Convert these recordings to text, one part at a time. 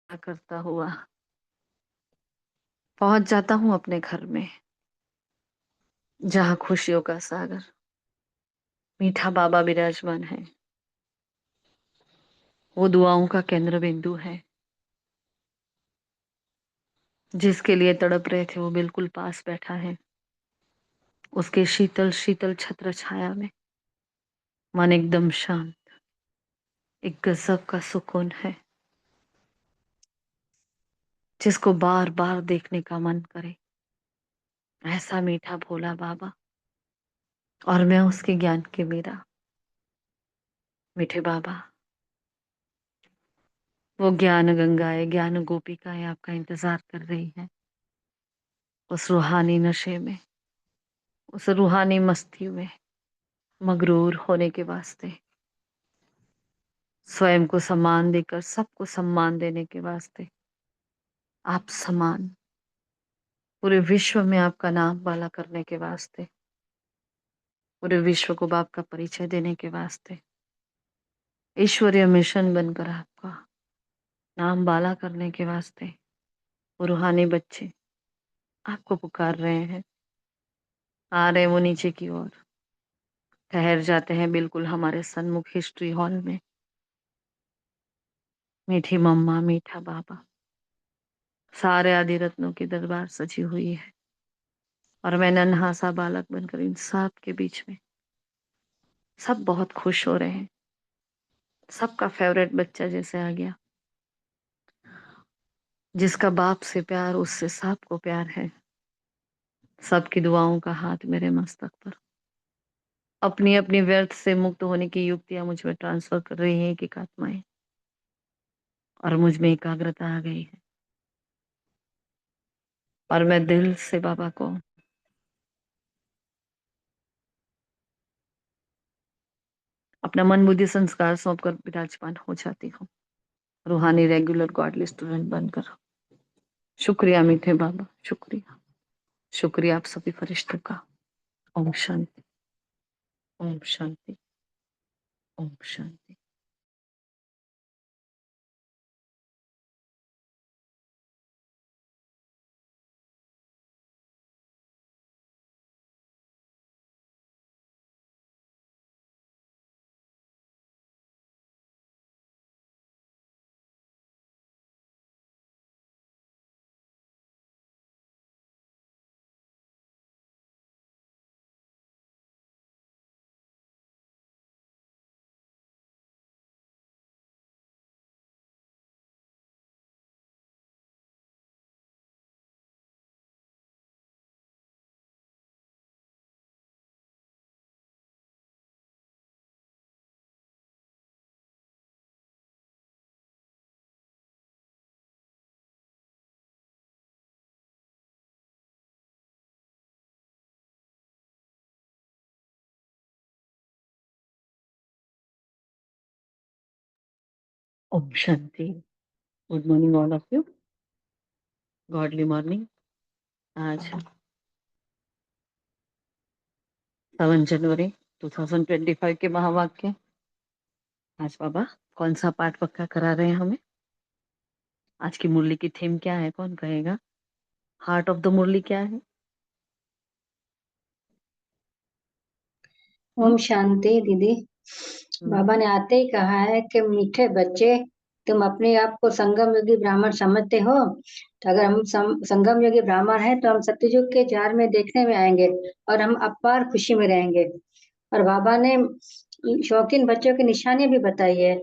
करता हुआ पहुंच जाता हूँ अपने घर में, जहाँ खुशियों का सागर मीठा बाबा विराजमान है। वो दुआओं का केंद्र बिंदु है। जिसके लिए तड़प रहे थे वो बिल्कुल पास बैठा है। उसके शीतल शीतल छत्र छाया में मन एकदम शांत, एक गजब का सुकून है, जिसको बार बार देखने का मन करे। ऐसा मीठा भोला बाबा, और मैं उसके ज्ञान की मीरा। मीठे बाबा, वो ज्ञान गंगाएं, ज्ञान गोपिकाएं आपका इंतजार कर रही हैं, उस रूहानी नशे में, उस रूहानी मस्ती में मगरूर होने के वास्ते, स्वयं को सम्मान देकर सबको सम्मान देने के वास्ते। आप समान, पूरे विश्व में आपका नाम वाला करने के वास्ते, पूरे विश्व को बाप का परिचय देने के वास्ते, ईश्वरीय मिशन बनकर आपका नाम बाला करने के वास्ते वो रूहानी बच्चे आपको पुकार रहे हैं। आ रहे वो नीचे की ओर, ठहर जाते हैं बिल्कुल हमारे सन्मुख हिस्ट्री हॉल में। मीठी मम्मा, मीठा बाबा, सारे आदि रत्नों की दरबार सजी हुई है, और मैं नन्हा सा बालक बनकर इन सब के बीच में। सब बहुत खुश हो रहे हैं, सबका फेवरेट बच्चा जैसे आ गया। जिसका बाप से प्यार, उससे सबको प्यार है। सबकी दुआओं का हाथ मेरे मस्तक पर, अपनी अपनी व्यर्थ से मुक्त होने की युक्तियां मुझ में ट्रांसफर कर रही हैं एक आत्माएं, और मुझ में एकाग्रता आ गई है। और मैं दिल से बाबा को अपना मन बुद्धि संस्कार सौंप कर विराजमान हो जाती हूँ, रूहानी रेगुलर गॉडली स्टूडेंट बनकर। शुक्रिया मीठे बाबा, शुक्रिया। शुक्रिया आप सभी फरिश्तों का। ओम शांति, ओम शांति, ओम शांति। ओम शांति। Good morning all of you. Godly morning. आज 7 जनवरी 2025 के महावाक्य। आज बाबा कौन सा पाठ पक्का करा रहे हैं हमें? आज की मुरली की थीम क्या है, कौन कहेगा? हार्ट ऑफ द मुरली क्या है? ओम शांति दीदी। बाबा ने आते ही कहा है कि मीठे बच्चे, तुम अपने आप को संगम योगी ब्राह्मण समझते हो, तो अगर हम संगम योगी ब्राह्मण हैं तो हम सत्ययुग के जार में देखने में आएंगे और हम अपार खुशी में रहेंगे। और बाबा ने शौकीन बच्चों की निशानी भी बताई है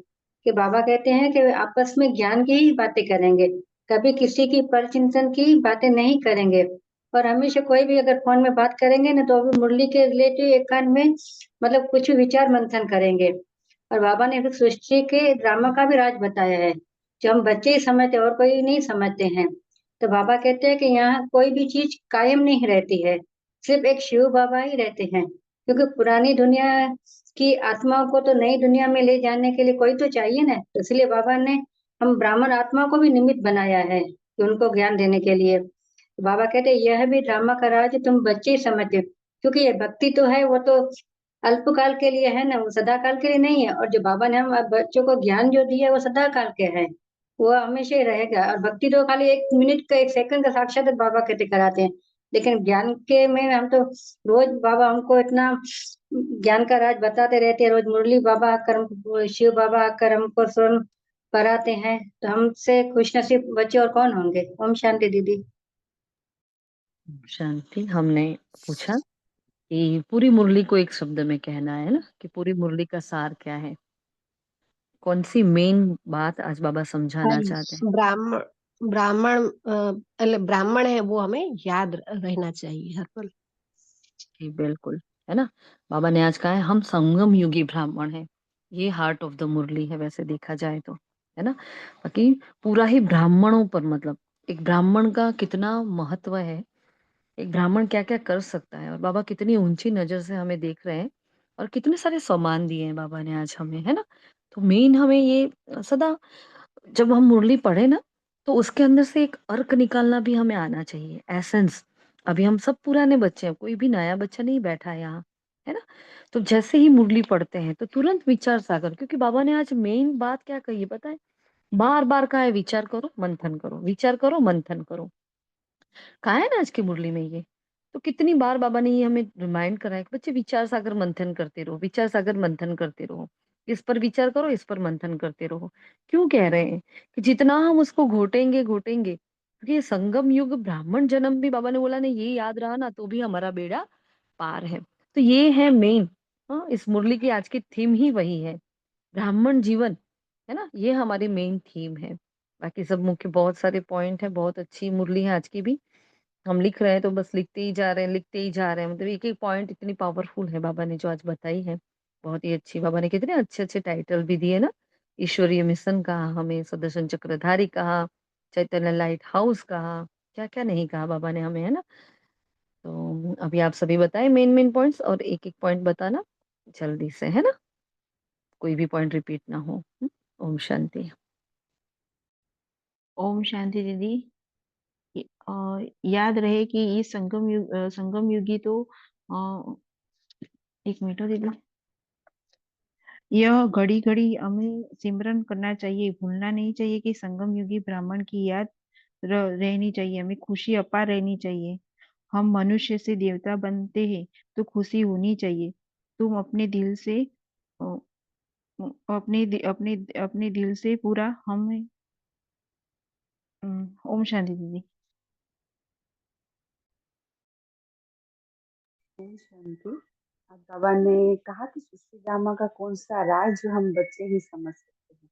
कि बाबा कहते हैं कि वे आपस में ज्ञान की ही बातें करेंगे, कभी किसी की परचिंतन की बातें नहीं करेंगे। और हमेशा कोई भी अगर फोन में बात करेंगे ना तो भी मुरली के रिलेटिव एक कान में मतलब कुछ भी विचार मंथन करेंगे। और बाबा ने फिर सृष्टि के ड्रामा का भी राज बताया है, जो हम बच्चे ही समझते और कोई नहीं समझते हैं। तो बाबा कहते हैं कि यहाँ कोई भी चीज कायम नहीं रहती है, सिर्फ एक शिव बाबा ही रहते हैं, क्योंकि पुरानी दुनिया की आत्माओं को तो नई दुनिया में ले जाने के लिए कोई तो चाहिए ना। तो इसलिए बाबा ने हम ब्राह्मण आत्मा को भी निमित्त बनाया है कि उनको ज्ञान देने के लिए। बाबा कहते हैं यह भी ड्रामा का राज तुम बच्चे ही समझते हो, क्योंकि ये भक्ति तो है वो तो अल्पकाल के लिए है ना, वो सदा काल के लिए नहीं है। और जो बाबा ने हम बच्चों को ज्ञान जो दिया है वो सदा काल के है। वो हमेशा ही रहेगा। और भक्ति तो खाली 1 मिनट का, 1 सेकंड का साक्षात बाबा कहते कराते हैं। लेकिन ज्ञान के में हम तो रोज बाबा हमको इतना ज्ञान का राज बताते रहते हैं। रोज मुरली बाबा आकर शिव बाबा आकर हमको स्वर्ण कराते हैं। तो हमसे खुशनसीब बच्चे और कौन होंगे। ओम शांति दीदी। शांति। हमने पूछा कि पूरी मुरली को एक शब्द में कहना है ना, कि पूरी मुरली का सार क्या है, कौन सी मेन बात आज बाबा समझाना चाहते हैं। ब्राह्मण ब्राह्मण ब्राह्मण है वो हमें याद रहना चाहिए हर पल। जी बिल्कुल, है ना। बाबा ने आज कहा है हम संगम युगी ब्राह्मण हैं। ये हार्ट ऑफ द मुरली है वैसे देखा जाए तो, है ना। बाकी पूरा ही ब्राह्मणों पर, मतलब एक ब्राह्मण का कितना महत्व है, एक ब्राह्मण क्या क्या कर सकता है, और बाबा कितनी ऊंची नजर से हमें देख रहे हैं, और कितने सारे सम्मान दिए हैं बाबा ने आज हमें, है ना। तो मेन हमें ये सदा जब हम मुरली पढ़े ना, तो उसके अंदर से एक अर्क निकालना भी हमें आना चाहिए, एसेंस। अभी हम सब पुराने बच्चे हैं, कोई भी नया बच्चा नहीं बैठा है यहाँ, है ना। तो जैसे ही मुरली पढ़ते हैं तो तुरंत विचार सागर, क्योंकि बाबा ने आज मेन बात क्या कही है पता है, बार बार कहा है विचार करो मंथन करो, विचार करो मंथन करो। कहा है ना आज की मुरली में ये। तो कितनी बार बाबा ने ये हमें रिमाइंड करा है कि बच्चे विचार सागर मंथन करते रहो, विचार सागर मंथन करते रहो, इस पर विचार करो, इस पर मंथन करते रहो। क्यों कह रहे हैं कि जितना हम उसको घोटेंगे घोटेंगे, क्योंकि ये संगम युग ब्राह्मण जन्म भी बाबा ने बोला ना, ये याद रहा ना तो भी हमारा बेड़ा पार है। तो ये है मेन। हाँ, इस मुरली की आज की थीम ही वही है, ब्राह्मण जीवन, है ना। ये हमारी मेन थीम है। बाकी सब मुख्य बहुत सारे पॉइंट है, बहुत अच्छी मुरली है आज की भी। हम लिख रहे हैं तो बस लिखते ही जा रहे हैं, लिखते ही जा रहे हैं, मतलब एक एक पॉइंट इतनी पावरफुल है बाबा ने जो आज बताई है। बहुत ही अच्छी, बाबा ने कितने अच्छे अच्छे टाइटल भी दिए ना। ईश्वरीय मिशन कहा, हमें सुदर्शन चक्रधारी कहा, चैतन्य लाइट हाउस कहा, क्या क्या नहीं कहा बाबा ने हमें, है ना। तो अभी आप सभी बताएं मेन मेन पॉइंट्स, और एक एक पॉइंट बताना जल्दी से, है ना, कोई भी पॉइंट रिपीट ना हो। ओम शांति। ओम शांति दीदी। याद रहे कि ये संगम युगी तो एक मिनट हो दीदी। यह घड़ी घड़ी हमें सिमरन करना चाहिए, भूलना नहीं चाहिए कि संगम युगी ब्राह्मण की याद रहनी चाहिए, हमें खुशी अपार रहनी चाहिए। हम मनुष्य से देवता बनते हैं तो खुशी होनी चाहिए। तुम अपने दिल से अ, अपने दिल से पूरा हमें। ओम शांति दीदी। ओम शांति। अब बाबा ने कहा कि सृष्टि ड्रामा का कौन सा राज जो हम बच्चे ही समझ सकते हैं।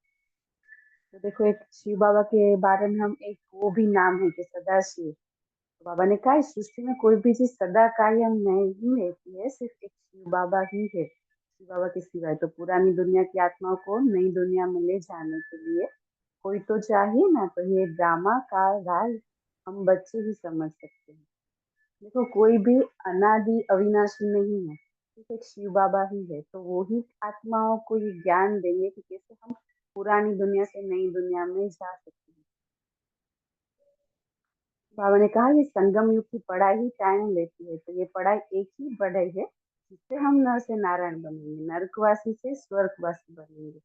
तो देखो, एक शिव बाबा के बारे में हम एक वो भी नाम है कि सदा शिव। तो बाबा ने कहा इस सृष्टि में कोई भी चीज सदा कायम नहीं रहती है, सिर्फ एक शिव बाबा ही है। शिव बाबा के सिवाय तो पुरानी दुनिया की आत्माओं को नई दुनिया में ले जाने के लिए कोई तो चाहिए ना। तो ये ड्रामा का राज हम बच्चे ही समझ सकते हैं। देखो, कोई भी अनादि अविनाशी नहीं है, सिर्फ एक शिव बाबा ही है। तो वो ही आत्माओं को ये ज्ञान देंगे कि कैसे हम पुरानी दुनिया से नई दुनिया में जा सकते हैं। बाबा ने कहा ये संगम युग की पढ़ाई ही टाइम लेती है। तो ये पढ़ाई एक ही पढ़ाई है जिससे हम नर से नारायण बनेंगे, नरकवासी से स्वर्गवासी बनेंगे।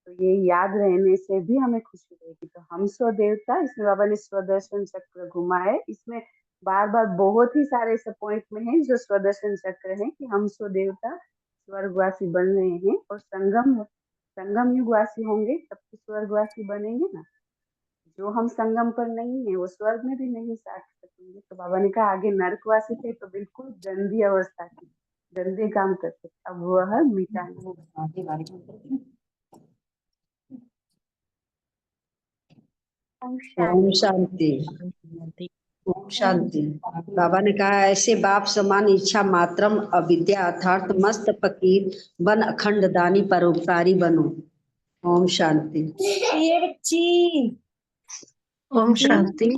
तो ये याद रहने से भी हमें खुशी रहेगी। तो हम स्व देवता, इसमें बाबा ने स्वदर्शन चक्र घुमा है। इसमें बार बार बहुत ही सारे ऐसे पॉइंट में है जो स्वदर्शन चक्र है कि हम स्व देवता स्वर्गवासी बन रहे हैं, और संगम संगम युग वासी होंगे तब तो स्वर्गवासी बनेंगे ना। जो हम संगम पर नहीं है वो स्वर्ग में भी नहीं जा सकेंगे। तो बाबा ने कहा आगे नरकवासी थे तो बिल्कुल गंदी अवस्था थी, गंदे काम करते, अब वह मिटाना। ओम ओम शांति। शांति। ओम शांति। बाबा ने कहा ऐसे बाप समान इच्छा मात्रम अविद्या अर्थात मस्त फकीर बन अखंड दानी परोपकारी बनो। ओम शांति। ये बच्ची। ओम शांति।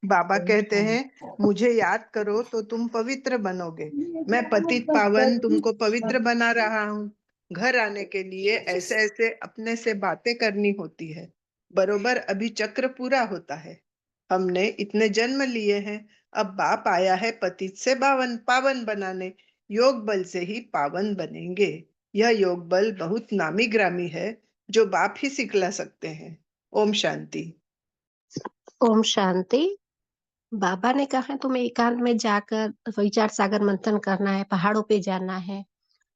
बाबा कहते हैं मुझे याद करो तो तुम पवित्र बनोगे। मैं पतित पावन तुमको पवित्र बना रहा हूँ। घर आने के लिए ऐसे ऐसे अपने से बातें करनी होती है। बरोबर अभी चक्र पूरा होता है। हमने इतने जन्म लिए हैं, अब बाप आया है पतित से पावन बनाने। योग बल से ही पावन बनेंगे। यह योग बल बहुत नामी ग्रामी है जो बाप ही सिखला सकते हैं। ओम शांति। ओम शांति। बाबा ने कहा है तुम्हें एकांत में जाकर विचार सागर मंथन करना है, पहाड़ों पे जाना है।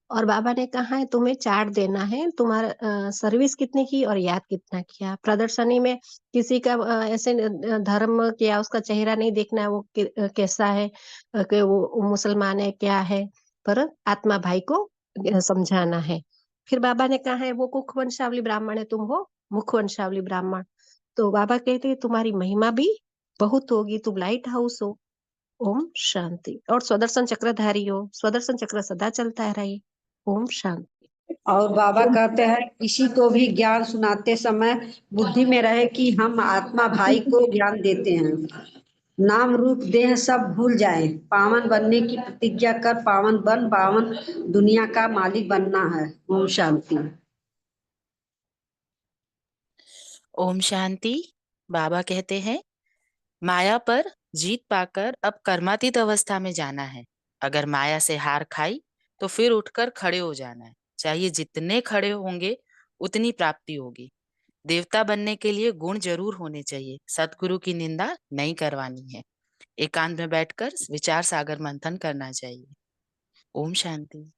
और बाबा ने कहा है तुम्हें चार्ट देना है, तुम्हारा सर्विस कितनी की और याद कितना किया। प्रदर्शनी में किसी का ऐसे धर्म या उसका चेहरा नहीं देखना है, वो कैसा है, कि वो मुसलमान है क्या है, पर आत्मा भाई को समझाना है। फिर बाबा ने कहा है वो कुख वंशावली ब्राह्मण है, तुम हो मुख वंशावली ब्राह्मण। तो बाबा कहते हैं तुम्हारी महिमा भी बहुत होगी, तुम लाइट हाउस हो। ओम शांति। और स्वदर्शन चक्रधारी हो, स्वदर्शन चक्र सदा चलता रहे। ओम शांति। और बाबा कहते हैं किसी को भी ज्ञान सुनाते समय बुद्धि में रहे कि हम आत्मा भाई को ज्ञान देते हैं। नाम रूप देह सब भूल जाए, पावन बनने की प्रतिज्ञा कर पावन बन, पावन दुनिया का मालिक बनना है। ओम शांति। ओम शांति। बाबा कहते हैं माया पर जीत पाकर अब कर्मातीत अवस्था में जाना है। अगर माया से हार खाई तो फिर उठकर खड़े हो जाना है। चाहिए जितने खड़े होंगे उतनी प्राप्ति होगी। देवता बनने के लिए गुण जरूर होने चाहिए। सतगुरु की निंदा नहीं करवानी है। एकांत में बैठकर विचार सागर मंथन करना चाहिए। ओम शांति।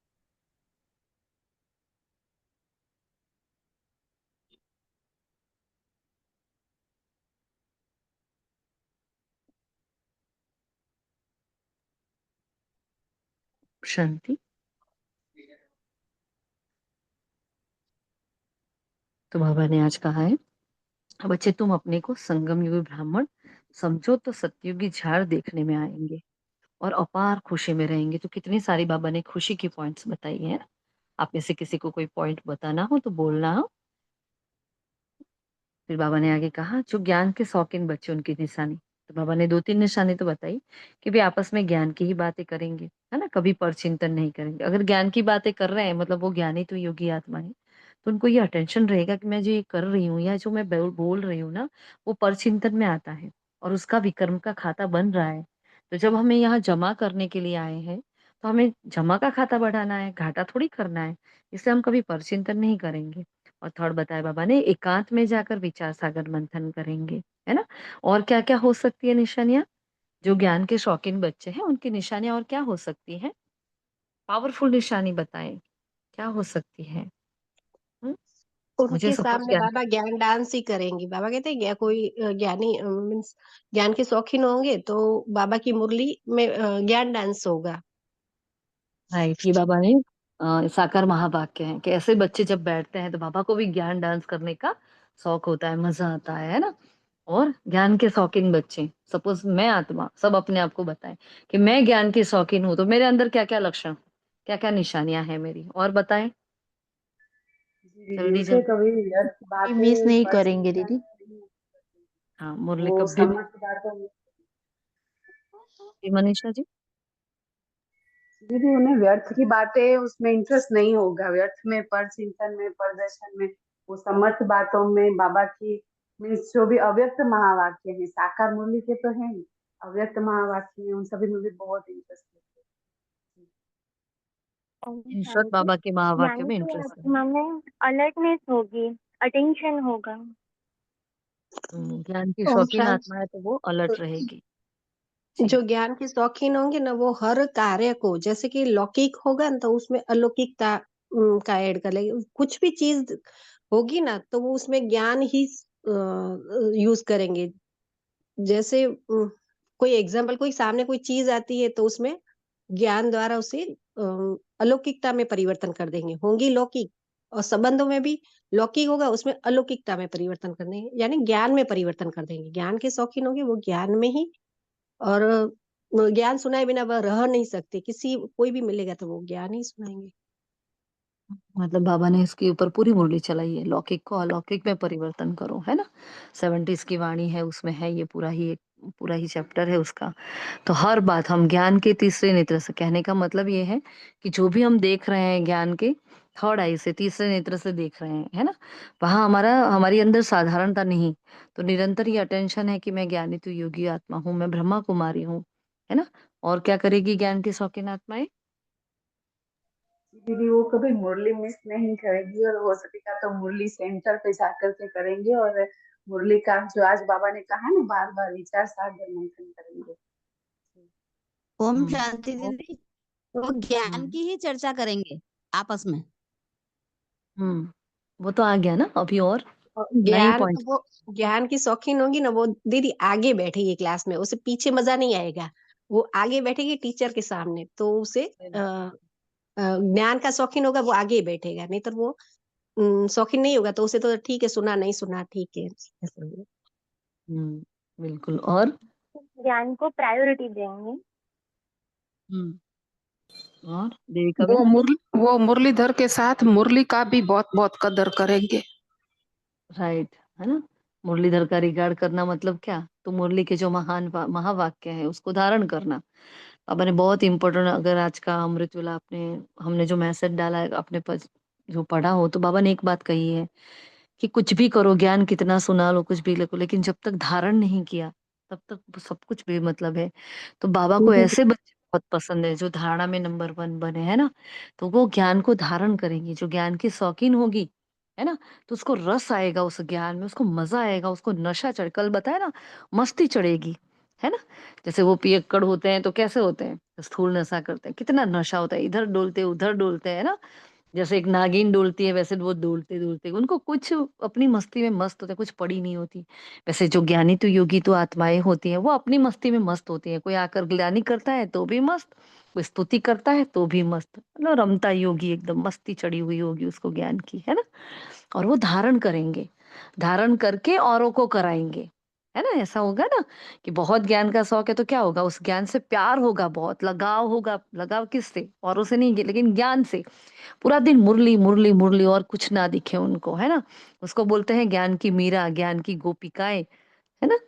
शांति। तो बाबा ने आज कहा है बच्चे तुम अपने को संगम युगी ब्राह्मण समझो तो सतयुगी झाड़ देखने में आएंगे और अपार खुशी में रहेंगे। तो कितनी सारी बाबा ने खुशी की पॉइंट्स बताई है। आप में से किसी को कोई पॉइंट बताना हो तो बोलना हो। फिर बाबा ने आगे कहा जो ज्ञान के शौकीन बच्चे उनकी निशानी। तो बाबा ने 2-3 निशानी तो बताई कि वे आपस में ज्ञान की ही बातें करेंगे, है ना, कभी परचिंतन नहीं करेंगे। अगर ज्ञान की बातें कर रहे हैं मतलब वो ज्ञानी तो योगी आत्मा है, तो उनको ये अटेंशन रहेगा कि मैं जो ये कर रही हूँ या जो मैं बोल रही हूँ ना, वो परचिंतन में आता है और उसका विक्रम का खाता बन रहा है। तो जब हमें यहाँ जमा करने के लिए आए हैं तो हमें जमा का खाता बढ़ाना है, घाटा थोड़ी करना है। इसलिए हम कभी परचिंतन नहीं करेंगे। और थर्ड बताया बाबा ने एकांत में जाकर विचार सागर मंथन करेंगे, है ना। और क्या क्या हो सकती है निशानियां। जो ज्ञान के शौकीन बच्चे हैं उनकी निशानियां और क्या हो सकती है। पावरफुल निशानी बताएं क्या हो सकती है। हम्म? मुझे उनके सपोज सामने ज्ञान बाबा ज्ञान डांस ही करेंगे। बाबा कहते हैं क्या कोई ज्ञानी मीन्स ज्ञान के शौकीन होंगे तो बाबा की मुरली में ज्ञान डांस होगा। राइट, ये बाबा ने साकार महावाक्य है कि ऐसे बच्चे जब बैठते हैं तो बाबा को भी ज्ञान डांस करने का शौक होता है, मजा आता है ना। और ज्ञान के शौकीन बच्चे, सपोज मैं आत्मा, सब अपने आप को बताएं कि मैं ज्ञान की शौकीन हूँ, तो मेरे अंदर क्या क्या लक्षण, क्या क्या निशानियां हैं मेरी, और बताएं जी दीदी, जल्दी उसे जल्दी। कभी व्यर्थ मिस बातें नहीं पर करेंगे चिंतन दीदी। नहीं करते। हाँ, मुरली वो कभी समझ बातों में भी मनीषा जी। दीदी उन्हें व्यर्थ की बातें उसमें इंटरेस्ट नहीं होगा। व्यर्थ में पर चिंतन में प्रदर्शन में वो समर्थ बातों में बाबा की मीन्स जो भी अव्यक्त महावाक्य है साकार मूल्य के तो है ही, अव्यक्त महावाक्य में उन सभी में भी बहुत इंटरेस्ट है। ओम इन शॉर्ट शांति। बाबा के महावाक्य यानी में कि इंटरेस्ट है। आत्मा में अलर्टनेस होगी, अटेंशन होगा। ज्ञान की ओम शौकीन आत्मा शांति। है तो वो अलर्ट रहेगी। जी। जो ज्ञान के शौकीन होंगे ना वो हर कार्य को, जैसे कि लौकिक होगा ना तो उसमें अलौकिकता का ऐड कर लेंगे। कुछ भी चीज होगी ना तो वो उसमें ज्ञान ही यूज करेंगे। जैसे कोई एग्जाम्पल, कोई सामने कोई चीज आती है तो उसमें ज्ञान द्वारा उसे अलौकिकता में परिवर्तन कर देंगे। होंगी लौकिक, और संबंधों में भी लौकिक होगा उसमें अलौकिकता में परिवर्तन कर देंगे, यानी ज्ञान में परिवर्तन कर देंगे। ज्ञान के शौकीन होंगे वो ज्ञान में ही, और ज्ञान सुनाए बिना वह रह नहीं सकते। किसी कोई भी मिलेगा तो वो ज्ञान ही सुनाएंगे। मतलब बाबा ने इसके ऊपर पूरी मुरली चलाई है, लौकिक को अलौकिक में परिवर्तन करो, है ना। 70s की वाणी है, उसमें है ये पूरा ही चैप्टर है उसका। तो हर बात हम ज्ञान के तीसरे नेत्र से, कहने का मतलब ये है कि जो भी हम देख रहे हैं ज्ञान के थर्ड आई से, तीसरे नेत्र से देख रहे हैं, है ना। वहां हमारी अंदर साधारणता नहीं, तो निरंतर ये अटेंशन है कि मैं ज्ञानी तो योगी आत्मा हूँ, मैं ब्रह्मा कुमारी हूँ, है ना। और क्या करेगी ज्ञान की शौकीन आत्माएं। दीदी वो कभी मुरली मिस नहीं करेगी और हो सकेगा तो मुरली सेंटर पे जाकर के करेंगे और मुरली का जो आज बाबा ने कहा ना, बार बार विचार सागर मंथन करेंगे। ओम हम्म, शांति ओ- दीदी। वो ज्ञान हम्म, की ही चर्चा करेंगे आपस में। वो तो आ गया ना अभी, और और नई ज्ञान पॉइंट। वो ज्ञान की शौकीन होगी ना, वो दीदी आगे बैठेगी क्लास में, उसे पीछे मजा नहीं आएगा। वो आगे बैठेगी टीचर के सामने, तो उसे ज्ञान का शौकीन होगा, वो आगे ही बैठेगा। नहीं तो वो शौकीन नहीं होगा, तो उसे तो ठीक है, सुना नहीं सुना ठीक है ऐसे ही। बिल्कुल। और ज्ञान को प्रायोरिटी देंगे। हम्म और देविका बेन। वो मुरलीधर के साथ मुरली का भी बहुत बहुत कदर करेंगे। राइट, है ना। मुरलीधर का रिगार्ड करना मतलब क्या? तो मुरली के जो महावाक्य है उसको धारण करना। अब मैंने बहुत इंपॉर्टेंट, अगर आज का अमृतवेला आपने, हमने जो मैसेज डाला है अपने पास, जो पढ़ा हो, तो बाबा ने एक बात कही है कि कुछ भी करो, ज्ञान कितना सुना लो, कुछ भी लिखो, लेकिन जब तक धारण नहीं किया तब तक वो सब कुछ बेमतलब है। तो बाबा को दीदी ऐसे बच्चे बहुत पसंद है जो धारणा में नंबर 1 बने, है ना। तो वो ज्ञान को धारण करेंगी, जो ज्ञान की शौकीन होगी, है ना। तो उसको रस आएगा उस ज्ञान में, उसको मजा आएगा, उसको नशा चढ़, कल बताया ना, मस्ती चढ़ेगी, है ना। जैसे वो पियक्कड़ होते हैं तो कैसे होते हैं, स्थूल नशा करते हैं, कितना नशा होता है, इधर डोलते उधर डोलते हैं ना। जैसे एक नागिन डोलती है वैसे वो डोलते डोलते उनको कुछ अपनी मस्ती में मस्त होते हैं, कुछ पड़ी नहीं होती। वैसे जो ज्ञानी तो योगी तो आत्माएं होती हैं, वो अपनी मस्ती में मस्त होती है। कोई आकर ग्लानि करता है तो भी मस्त, कोई स्तुति करता है तो भी मस्त, मतलब रमता योगी, एकदम मस्ती चढ़ी हुई होगी उसको ज्ञान की, है ना। और वो धारण करेंगे, धारण करके औरों को कराएंगे, है ना। ऐसा होगा ना कि बहुत ज्ञान का शौक है तो क्या होगा, उस ज्ञान से प्यार होगा, बहुत लगाव होगा। लगाव किससे? औरों से नहीं, लेकिन ज्ञान से। पूरा दिन मुरली मुरली मुरली, और कुछ ना दिखे उनको, है ना। उसको बोलते हैं ज्ञान की मीरा, ज्ञान की गोपिकाएं, है ना।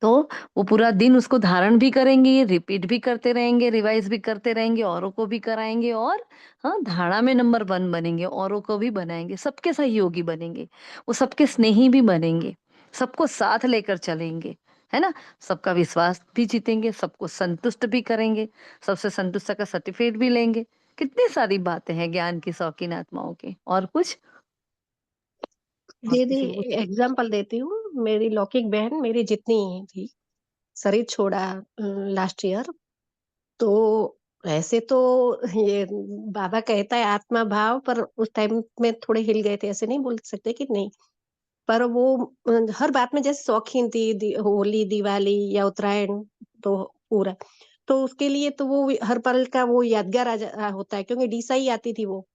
तो वो पूरा दिन उसको धारण भी करेंगे, रिपीट भी करते रहेंगे, रिवाइज भी करते रहेंगे, औरों को भी कराएंगे, और हाँ, धारणा में नंबर 1 बनेंगे, औरों को भी बनाएंगे, सबके सहयोगी बनेंगे, वो सबके स्नेही भी बनेंगे, सबको साथ लेकर चलेंगे, है ना। सबका विश्वास भी जीतेंगे, सबको संतुष्ट भी करेंगे, सबसे संतुष्ट का सर्टिफिकेट भी लेंगे। कितनी सारी बातें हैं ज्ञान की शौकीन आत्माओं की। और कुछ? और दीदी किसी को कुछ? एग्जाम्पल देती हूँ। मेरी लौकिक बहन मेरी जितनी ही थी, शरीर छोड़ा लास्ट ईयर। तो ऐसे तो ये बाबा कहता है आत्मा भाव, पर उस टाइम में थोड़े हिल गए थे, ऐसे नहीं बोल सकते कि नहीं। पर वो हर बात में जैसे शौकीन थी, होली दिवाली या उत्तरायण, तो पूरा। तो उसके लिए तो वो हर पल का वो यादगार होता है, क्योंकि डीसा ही आती थी वो।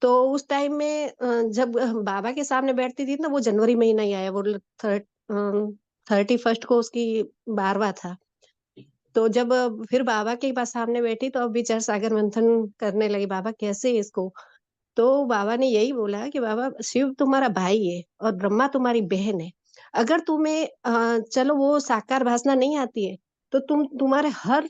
तो उस टाइम में जब बाबा के सामने बैठती थी ना, वो जनवरी महीना ही आया, वो 31st को उसकी 12वां था। तो जब फिर बाबा के पास सामने बैठी, तो अब विचार सागर मंथन करने लगी, बाबा कैसे है इसको। तो बाबा ने यही बोला कि बाबा, शिव तुम्हारा भाई है और ब्रह्मा तुम्हारी बहन है। अगर तुम्हें चलो वो साकार भासना नहीं आती है, तो तुम्हारे हर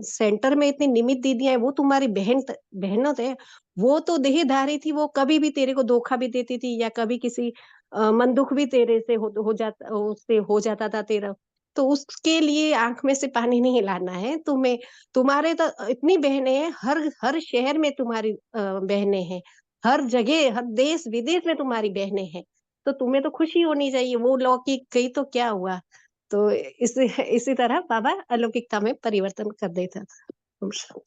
सेंटर में इतनी निमित दीदियां हैं, वो तुम्हारी बहनों थे। वो तो देहधारी थी, वो कभी भी तेरे को धोखा भी देती थी, या कभी किसी मन दुख भी तेरे से हो जाता था तेरा। तो उसके लिए आंख में से पानी नहीं लाना है तुम्हें। तुम्हारे तो इतनी बहनें हैं, हर हर शहर में तुम्हारी बहनें हैं, हर जगह हर देश विदेश में तुम्हारी बहनें हैं। तो तुम्हें तो खुशी होनी चाहिए, वो लौकिक गई तो क्या हुआ। तो इसी तरह बाबा अलौकिकता में परिवर्तन कर देता था।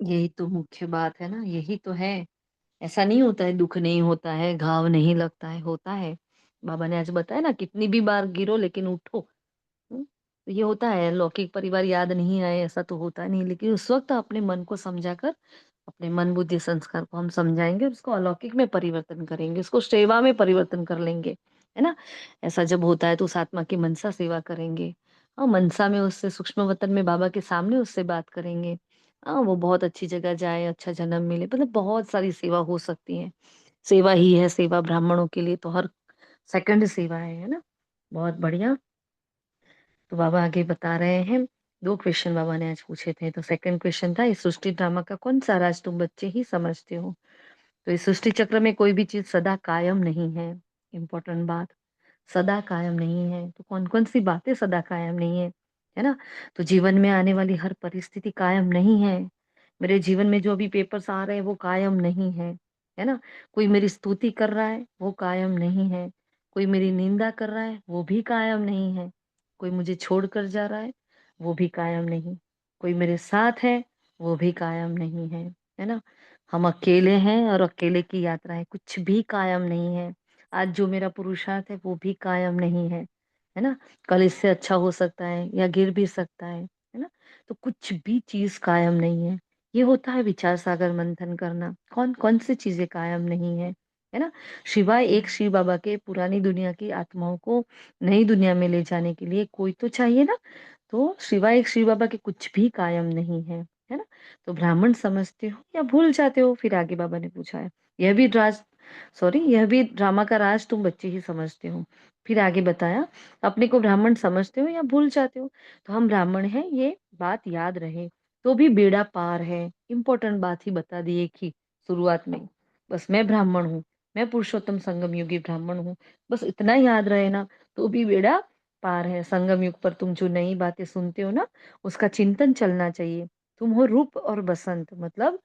यही तो मुख्य बात है ना, यही तो है। ऐसा नहीं होता है, दुख नहीं होता है, घाव नहीं लगता है, होता है। बाबा ने आज बताया ना, कितनी भी बार गिरो लेकिन उठो। तो ये होता है, लौकिक परिवार याद नहीं आए ऐसा तो होता नहीं, लेकिन उस वक्त अपने मन को समझाकर, अपने मन बुद्धि संस्कार को हम समझाएंगे और उसको अलौकिक में परिवर्तन करेंगे, उसको सेवा में परिवर्तन कर लेंगे, है ना। ऐसा जब होता है तो उस आत्मा की मनसा सेवा करेंगे। हाँ, मनसा में उससे, सूक्ष्म वतन में बाबा के सामने उससे बात करेंगे। हाँ, वो बहुत अच्छी जगह जाए, अच्छा जन्म मिले, मतलब बहुत सारी सेवा हो सकती है। सेवा ही है सेवा, ब्राह्मणों के लिए तो हर सेकंड सेवा है ना। बहुत बढ़िया। तो बाबा आगे बता रहे हैं, 2 क्वेश्चन बाबा ने आज पूछे थे। तो सेकंड क्वेश्चन था, इस सृष्टि ड्रामा का कौन सा राज तुम बच्चे ही समझते हो? तो इस सृष्टि चक्र में कोई भी चीज सदा कायम नहीं है। इम्पोर्टेंट बात, सदा कायम नहीं है। तो कौन कौन सी बातें सदा कायम नहीं है ना। तो जीवन में आने वाली हर परिस्थिति कायम नहीं है। मेरे जीवन में जो अभी पेपर्स आ रहे हैं वो कायम नहीं है। है ना? कोई मेरी स्तुति कर रहा है, वो कायम नहीं है। कोई मेरी निंदा कर रहा है, वो भी कायम नहीं है। कोई मुझे छोड़कर जा रहा है, वो भी कायम नहीं। कोई मेरे साथ है, वो भी कायम नहीं है ना? हम अकेले हैं और अकेले की यात्रा है, कुछ भी कायम नहीं है। आज जो मेरा पुरुषार्थ है, वो भी कायम नहीं है ना? कल इससे अच्छा हो सकता है या गिर भी सकता है ना? तो कुछ भी चीज़ कायम नहीं है। ये होता है विचार सागर मंथन करना। कौन-कौन सी चीज़ें कायम नहीं है ना? शिवाय एक शिव बाबा के पुरानी दुनिया की आत्माओं को नई दुनिया में ले जाने के लिए कोई तो चाहिए ना? तो सिवाय एक शिव बाबा के कुछ भी कायम नहीं है ना? तो ब्राह्मण समझते हो या भूल जाते हो? फिर आगे बाबा ने पूछा है। यह भी ड्रामा का राज तुम बच्चे ही समझते हो। फिर आगे बताया, अपने को ब्राह्मण समझते हो या भूल जाते हो? तो हम ब्राह्मण हैं, ये बात याद रहे। तो भी बेड़ा पार है। इम्पोर्टेंट बात ही बता दी एक ही शुरुआत में ही। बस मैं ब्राह्मण हूँ, मैं पुरुषोत्तम संगम योगी ब्राह्मण हूँ। बस इतना याद रहे ना, तो भी बेड़ा पार है। संगम युग पर तुम जो नई बातें सुनते हो ना, उसका चिंतन चलना चाहिए। तुम हो रूप और बसंत, मतलब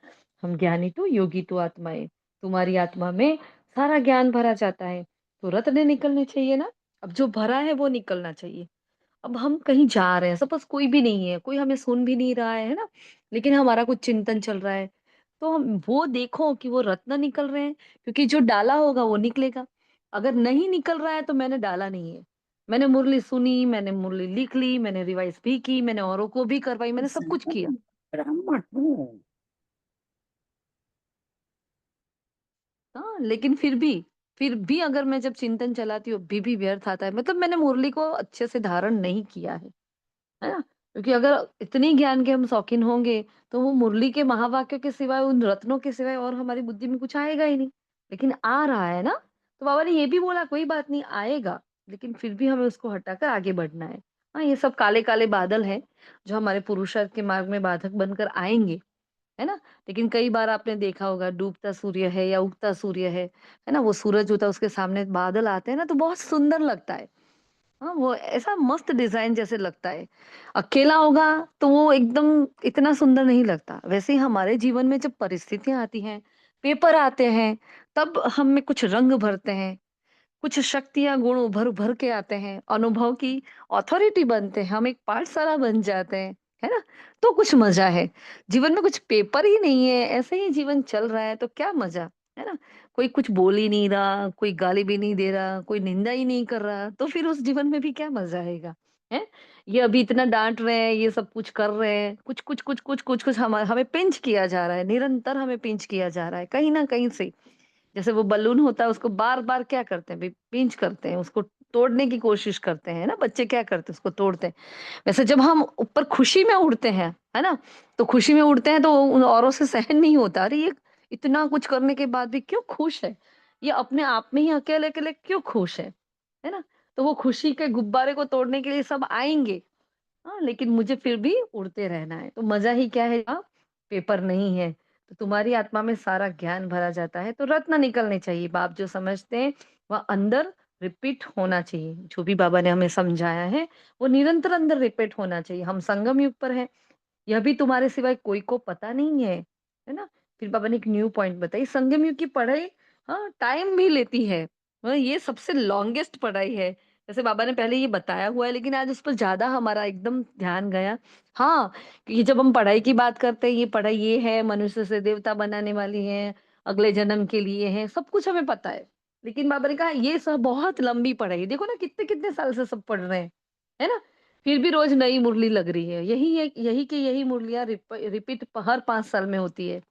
हम ज्ञानी तो योगी तो आत्माएं। तुम्हारी आत्मा में सारा ज्ञान भरा जाता है, तो रत्न निकलने चाहिए ना। अब जो भरा है वो निकलना चाहिए। अब हम कहीं जा रहे हैं, सपोज कोई भी नहीं है, कोई हमें सुन भी नहीं रहा है ना, लेकिन हमारा कुछ चिंतन चल रहा है, तो हम वो देखो कि वो रत्न निकल रहे हैं, क्योंकि जो डाला होगा वो निकलेगा। अगर नहीं निकल रहा है तो मैंने डाला नहीं है। मैंने मुरली सुनी, मैंने मुरली लिख ली, मैंने रिवाइज भी की, मैंने औरों को भी करवाई, मैंने सब कुछ किया। ब्राह्मण हूँ। हाँ, लेकिन फिर भी अगर मैं जब चिंतन चलाती हूँ, भी व्यर्थ आता है, मतलब मैंने मुरली को अच्छे से धारण नहीं किया है ना? क्योंकि अगर इतनी ज्ञान के हम शौकीन होंगे, तो वो मुरली के महावाक्यों के सिवाय, उन रत्नों के सिवाय और हमारी बुद्धि में कुछ आएगा ही नहीं। लेकिन आ रहा है ना, तो बाबा ने ये भी बोला कोई बात नहीं आएगा, लेकिन फिर भी हमें उसको हटाकर आगे बढ़ना है। हाँ, ये सब काले-काले बादल हैं, जो हमारे पुरुषार्थ के मार्ग में बाधक बनकर आएँगे, है ना? लेकिन कई बार आपने देखा होगा डूबता सूर्य है या उगता सूर्य है ना? वो सूरज होता है उसके सामने बादल आते हैं ना, तो बहुत सुंदर लगता है। हाँ, वो ऐसा मस्त डिज़ाइन जैसे लगता है। अकेला होगा तो वो एकदम इतना सुंदर नहीं लगता। वैसे ही हमारे जीवन में जब परिस्थितियाँ आती हैं, पेपर आते हैं, तब हम में कुछ रंग भरते हैं। कुछ शक्तियाँ गुण उभर-उभर के आते हैं, अनुभव की अथॉरिटी बनते हैं, हम एक पाठशाला बन जाते हैं, है ना? तो कुछ मज़ा है। जीवन में कुछ पेपर ही नहीं है, ऐसे ही जीवन चल रहा है तो क्या मज़ा, है ना? कोई कुछ बोल ही नहीं रहा, कोई गाली भी नहीं दे रहा, कोई निंदा ही नहीं कर रहा, तो फिर उस जीवन में भी क्या मज़ा आएगा, हैं? ये अभी इतना डाँट रहे हैं, ये सब कुछ कर रहे हैं, कुछ हमें पिंच किया जा रहा है, निरंतर हमें पिंच किया जा रहा है, कहीं न कहीं से। जैसे वो बलून होता है उसको बार-बार क्या करते हैं भई पिंच करते हैं, उसको तोड़ने की कोशिश करते हैं ना, बच्चे क्या करते हैं उसको तोड़ते हैं। वैसे जब हम ऊपर खुशी में उड़ते हैं, है ना? तो खुशी में उड़ते हैं तो उन औरों से सहन नहीं होता, अरे ये इतना कुछ करने के बाद भी क्यों खुश है? ये अपने आप में ही अकेले-अकेले क्यों खुश है ना? तो वो खुशी के गुब्बारे को तोड़ने के लिए सब आएँगे। हाँ, लेकिन मुझे फिर भी उड़ते रहना है, तो मज़ा ही क्या है पेपर नहीं है, तो तुम्हारी आत्मा में सारा ज्ञान भरा जाता है, तो रत्न निकलने चाहिए। बाप जो समझते हैं, वह अंदर रिपीट होना चाहिए। जो भी बाबा ने हमें समझाया है, वो निरंतर अंदर रिपीट होना चाहिए। हम संगम युग पर हैं, यह भी तुम्हारे सिवाय कोई को पता नहीं है ना? फिर बाबा ने एक न्यू पॉइंट बताई, संगम युग की पढ़ाई हाँ, टाइम भी लेती है। ये सबसे लॉन्गेस्ट पढ़ाई है। जैसे बाबा ने पहले ये बताया हुआ है, लेकिन आज उस पर ज़्यादा हमारा एकदम ध्यान गया। हाँ, कि जब हम पढ़ाई की बात करते हैं, ये पढ़ाई ये है, मनुष्य से देवता बनाने वाली है, अगले जन्म के लिए है, सब कुछ हमें पता है। लेकिन बाबा ने कहा ये सब बहुत लंबी पढ़ाई है। देखो ना कितने-कितने साल से सब पढ़ रहे हैं, है ना? फिर भी रोज़ नई मुरली लग रही है। यही मुरलियाँ रिपीट हर 5 साल में होती है।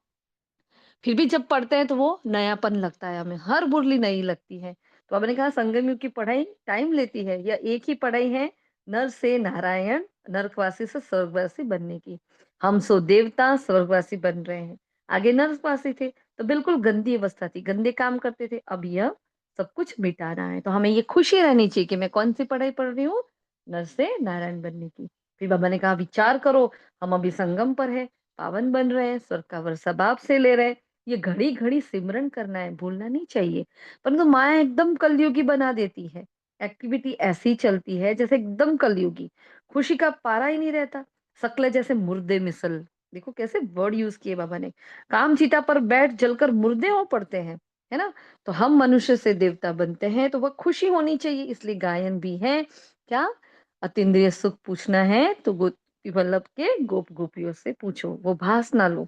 फिर भी जब पढ़ते हैं तो वो नयापन लगता है हमें, हर मुरली नई लगती है। तो आपने कहा संगम युग की पढ़ाई टाइम लेती है या एक ही पढ़ाई है नर से नारायण, नरकवासी से स्वर्गवासी बनने की। हम सो देवता स्वर्गवासी बन रहे हैं। आगे नरकवासी थे तो बिल्कुल गंदी अवस्था थी, गंदे काम करते थे। अब यह सब कुछ मिटाना है। तो हमें ये खुशी रहनी चाहिए कि मैं कौन-सी पढ़ाई पढ़ रही हूँ, नर से नारायण बनने की। फिर बाबा ने कहा विचार करो, हम अभी संगम पर हैं, पावन बन रहे हैं, स्वर्ग का वर्षा बाप से ले रहे हैं। ये घड़ी-घड़ी सिमरन करना है, भूलना नहीं चाहिए। परंतु माया एकदम कलयुगी बना देती है। एक्टिविटी ऐसी चलती है जैसे एकदम कलयुगी। खुशी का पारा ही नहीं रहता। शकलें जैसे मुर्दे मिसल, देखो कैसे वर्ड यूज किए बाबा ने। काम चिता पर बैठ जलकर मुर्दे हो पड़ते हैं, है ना? तो हम मनुष्य से देवता बनते हैं तो वह खुशी होनी चाहिए, इसलिए गायन भी है। क्या? अतीन्द्रिय सुख पूछना है तो गोपी वल्लभ के गोप गोपियों से पूछो, वो भास ना लो।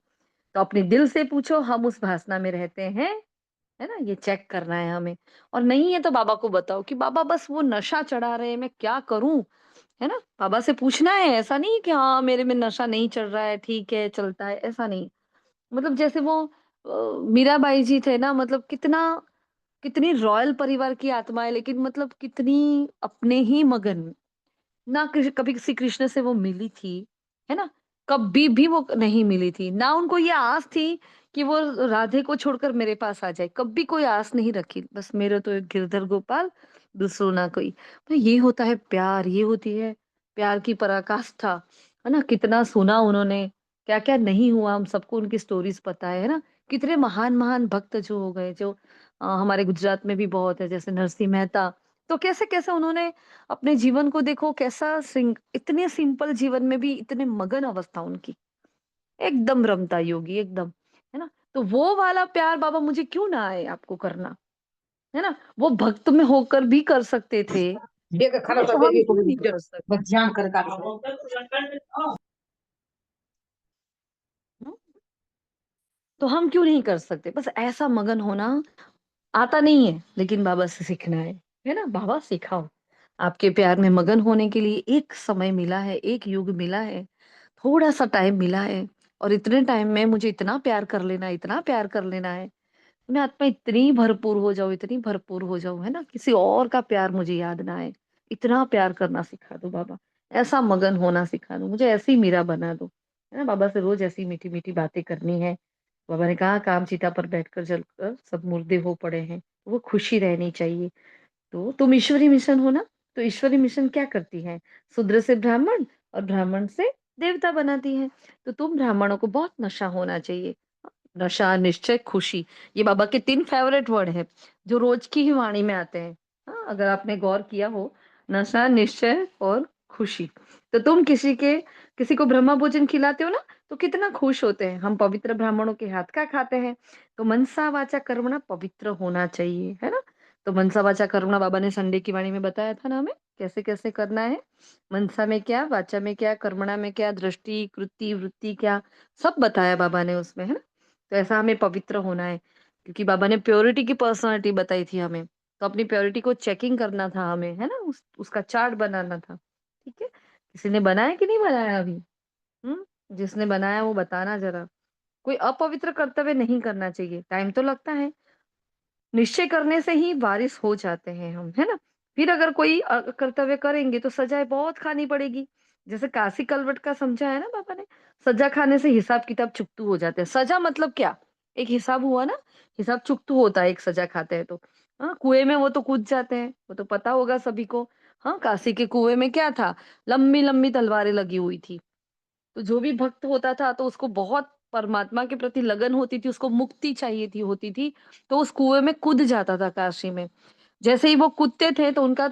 तो अपने दिल से पूछो, हम उस भासना में रहते हैं, है ना? ये चेक करना है हमें। और नहीं है तो बाबा को बताओ कि बाबा बस वो नशा चढ़ा रहे हैं, मैं क्या करूं? है ना? बाबा से पूछना है, ऐसा नहीं है कि हाँ मेरे में नशा नहीं चढ़ रहा है, ठीक है चलता है, ऐसा नहीं। मतलब जैसे वो मीराबाई जी थे ना, मतलब कितनी रॉयल परिवार की आत्मा है, लेकिन मतलब कितनी अपने ही मगन, ना कभी किसी कृष्ण से वो मिली थी, है ना? कभी भी वो नहीं मिली थी। ना उनको ये आस थी कि वो राधे को छोड़कर मेरे पास आ जाए, कभी कोई आस नहीं रखी। बस मेरा तो एक गिरधर गोपाल, दूसरों ना कोई। तो ये होता है प्यार, ये होती है प्यार की पराकाष्ठा, है ना? कितना सुना उन्होंने, क्या-क्या नहीं हुआ, हम सबको उनकी स्टोरीज़ पता है ना? कितने महान-महान भक्त जो हो गए, जो हमारे गुजरात में भी बहुत है, जैसे नरसिंह मेहता। तो कैसे-कैसे उन्होंने अपने जीवन को देखो, कैसा इतने सिंपल जीवन में भी इतने मगन अवस्था उनकी, एकदम रमता योगी एकदम, है ना? तो वो वाला प्यार बाबा मुझे क्यों ना आए आपको करना, है ना? वो भक्त में होकर भी कर सकते थे, देख हाँ, खराब तो हम कर क्यों नहीं कर सकते? बस ध्यान कर का हुँ, तो हम क्यों नहीं कर सकते? बस ऐसा मगन होना आता नहीं है, लेकिन बाबा से सीखना है ना? बाबा सिखाओ। आपके प्यार में मगन होने के लिए एक समय मिला है, एक युग मिला है, थोड़ा-सा टाइम मिला है, और इतने टाइम में मुझे इतना प्यार कर लेना है, इतना प्यार कर लेना है, मैं आत्मा इतनी भरपूर हो जाऊँ, इतनी भरपूर हो जाऊँ, है ना? किसी और का प्यार मुझे याद ना आए। इतना प्यार करना सिखा दो बाबा, ऐसा मगन होना सिखा दो, मुझे ऐसी मीरा बना दो, है ना? बाबा से रोज़ ऐसी मीठी-मीठी बातें करनी है। बाबा ने कहा काम चिता पर बैठकर जलकर सब मुर्दे हो पड़े हैं, तो वो खुशी रहनी चाहिए। तो तुम ईश्वरी मिशन हो ना, तो ईश्वरी मिशन क्या करती है? शूद्र से ब्राह्मण और ब्राह्मण से देवता बनाती है। तो तुम ब्राह्मणों को बहुत नशा होना चाहिए। नशा, निश्चय, खुशी, ये बाबा के 3 फेवरेट वर्ड हैं, जो रोज की ही वाणी में आते हैं। हाँ, अगर आपने गौर किया हो, नशा, निश्चय और खुशी। तो तुम किसी को ब्रह्मा भोजन खिलाते हो ना, तो कितना खुश होते हैं। हम पवित्र ब्राह्मणों के हाथ का खाते हैं, तो मनसा वाचा कर्मणा पवित्र होना चाहिए, है ना? तो मनसा वाचा कर्मणा बाबा ने संडे की वाणी में बताया था ना हमें, कैसे-कैसे करना है। मनसा में क्या, वाचा में क्या, कर्मणा में क्या, दृष्टि, कृति, वृत्ति क्या, सब बताया बाबा ने उसमें, है ना? तो ऐसा हमें पवित्र होना है, क्योंकि बाबा ने प्योरिटी की पर्सनालिटी बताई थी हमें, तो अपनी प्योरिटी को चेकिंग करना था हमें, है ना? उसका चार्ट बनाना था, ठीक है? किसी ने बनाया कि नहीं बनाया अभी? जिसने बनाया वो बताना जरा। कोई अपवित्र कर्तव्य नहीं करना चाहिए, टाइम तो लगता है, निश्चय करने से ही वारिस हो जाते हैं हम, है ना? फिर अगर कोई कर्तव्य करेंगे तो सजाएँ बहुत खानी पड़ेगी। जैसे काशी कलवट का समझा है ना बाबा ने, सजा खाने से हिसाब-किताब चुकतू हो जाते हैं। सजा मतलब क्या? एक हिसाब हुआ ना, हिसाब चुकतू होता है एक सजा खाते हैं तो। हाँ, कुएँ में वो तो कूद जाते हैं, वो तो पता होगा सभी को। हाँ, काशी के कुएँ में क्या था? लंबी-लंबी तलवारें लगी हुई थी। तो जो भी भक्त होता था तो उसको बहुत परमात्मा के प्रति लगन होती थी, उसको मुक्ति चाहिए थी होती थी, तो उस कुएँ में कूद जाता था काशी में। जैसे ही वो कूदते थे तो उनका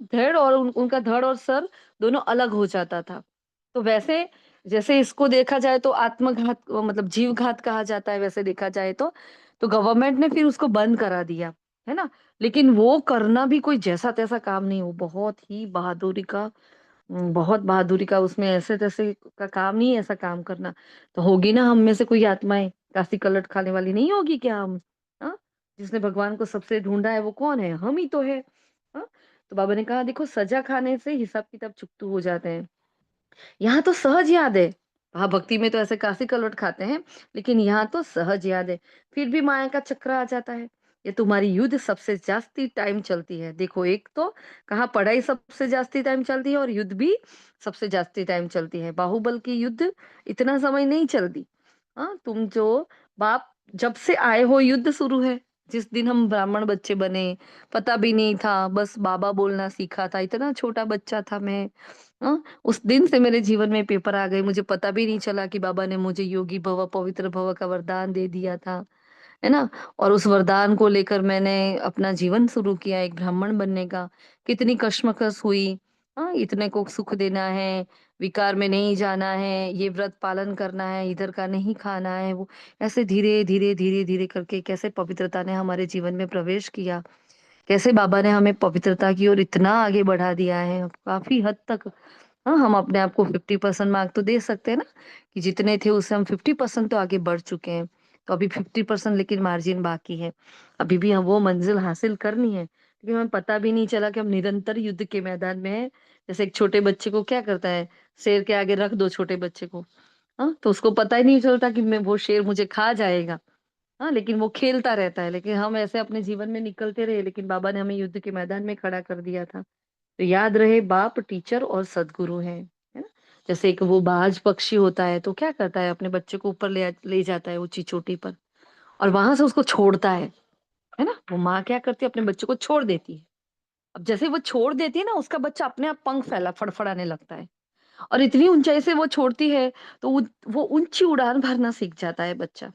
धड़ और उनका धड़ और सर दोनों अलग हो जाता था। तो वैसे जैसे इसको देखा जाए तो आत्मघात मतलब जीव घात कहा जाता है वैसे देखा जाए तो गवर्नमेंट ने फिर उसको बंद करा दिया, है ना? लेकिन वो करना भी कोई जैसा-तैसा काम नहीं, वो बहुत बहादुरी का उसमें ऐसे-तैसे का काम नहीं है ऐसा काम करना। तो होगी ना हम में से कोई आत्माएँ, कासी कलट खाने वाली नहीं होगी क्या हम? हाँ? जिसने भगवान को सबसे ढूँढा है वो कौन है? हम ही तो है। हाँ? तो बाबा ने कहा देखो सज़ा खाने से हिसाब-किताब चुकतू हो जाते हैं। यहाँ तो सहज याद है। हाँ, भक्ति में तो ऐसे कासी कलवट खाते हैं, लेकिन यहाँ तो सहज याद है। फिर भी माया का चक्र आ जाता है। ये तुम्हारी युद्ध सबसे जास्ती टाइम चलती है। देखो एक तो कहाँ पढ़ाई सबसे जास्ती टाइम चलती है और युद्ध भी सबसे जास्ती टाइम चलती है। बाहुबल की युद्ध इतना समय नहीं चलती। हाँ, तुम जो बाप जब से आए हो युद्ध शुरू है। जिस दिन हम ब्राह्मण बच्चे बने, पता भी नहीं था, बस बाबा बोलना सीखा था, इतना छोटा बच्चा था मैं। उस दिन से मेरे जीवन में पेपर आ गए, मुझे पता भी नहीं चला कि बाबा ने मुझे योगी भव, पवित्र भव का वरदान दे दिया था, है ना? और उस वरदान को लेकर मैंने अपना जीवन शुरू किया एक ब्राह्मण बनने का। कितनी कश्मकश हुई, हाँ, इतने को सुख देना है, विकार में नहीं जाना है, ये व्रत पालन करना है, इधर का नहीं खाना है, वो ऐसे धीरे-धीरे, धीरे-धीरे करके कैसे पवित्रता ने हमारे जीवन में प्रवेश किया। कैसे बाबा ने हमें पवित्रता की ओर इतना आगे बढ़ा दिया है, काफ़ी हद तक। हाँ, हम अपने आप को 50% मार्क तो दे सकते हैं ना, कि जितने थे उससे हम 50% तो आगे बढ़ चुके हैं। तो अभी 50% लेकिन मार्जिन बाकी है। अभी भी हम वो मंजिल हासिल करनी है, लेकिन हमें पता भी नहीं चला कि हम निरंतर युद्ध के मैदान में हैं। जैसे एक छोटे बच्चे को क्या करता है, शेर के आगे रख दो छोटे बच्चे को, हाँ, तो उसको पता ही नहीं चलता कि मैं वो शेर मुझे खा जाएगा। हाँ, लेकिन वो खेलता रहता है, लेकिन हम ऐसे अपने जीवन में निकलते रहे, लेकिन बाबा ने हमें युद्ध के मैदान में खड़ा कर दिया था। तो याद रहे, बाप, टीचर और सदगुरु हैं, है ना? जैसे एक वो बाज पक्षी होता है, तो क्या करता है, अपने बच्चे को ऊपर ले जाता है ऊँची चोटी पर और वहां से उसको छोड़ता है ना? वो माँ क्या करती है, अपने बच्चे को छोड़ देती है। अब जैसे वो छोड़ देती है ना, उसका बच्चा अपने आप पंख फैला फड़फड़ाने लगता है और इतनी ऊंचाई से वो छोड़ती है, तो वो ऊंची उड़ान भरना सीख जाता है बच्चा,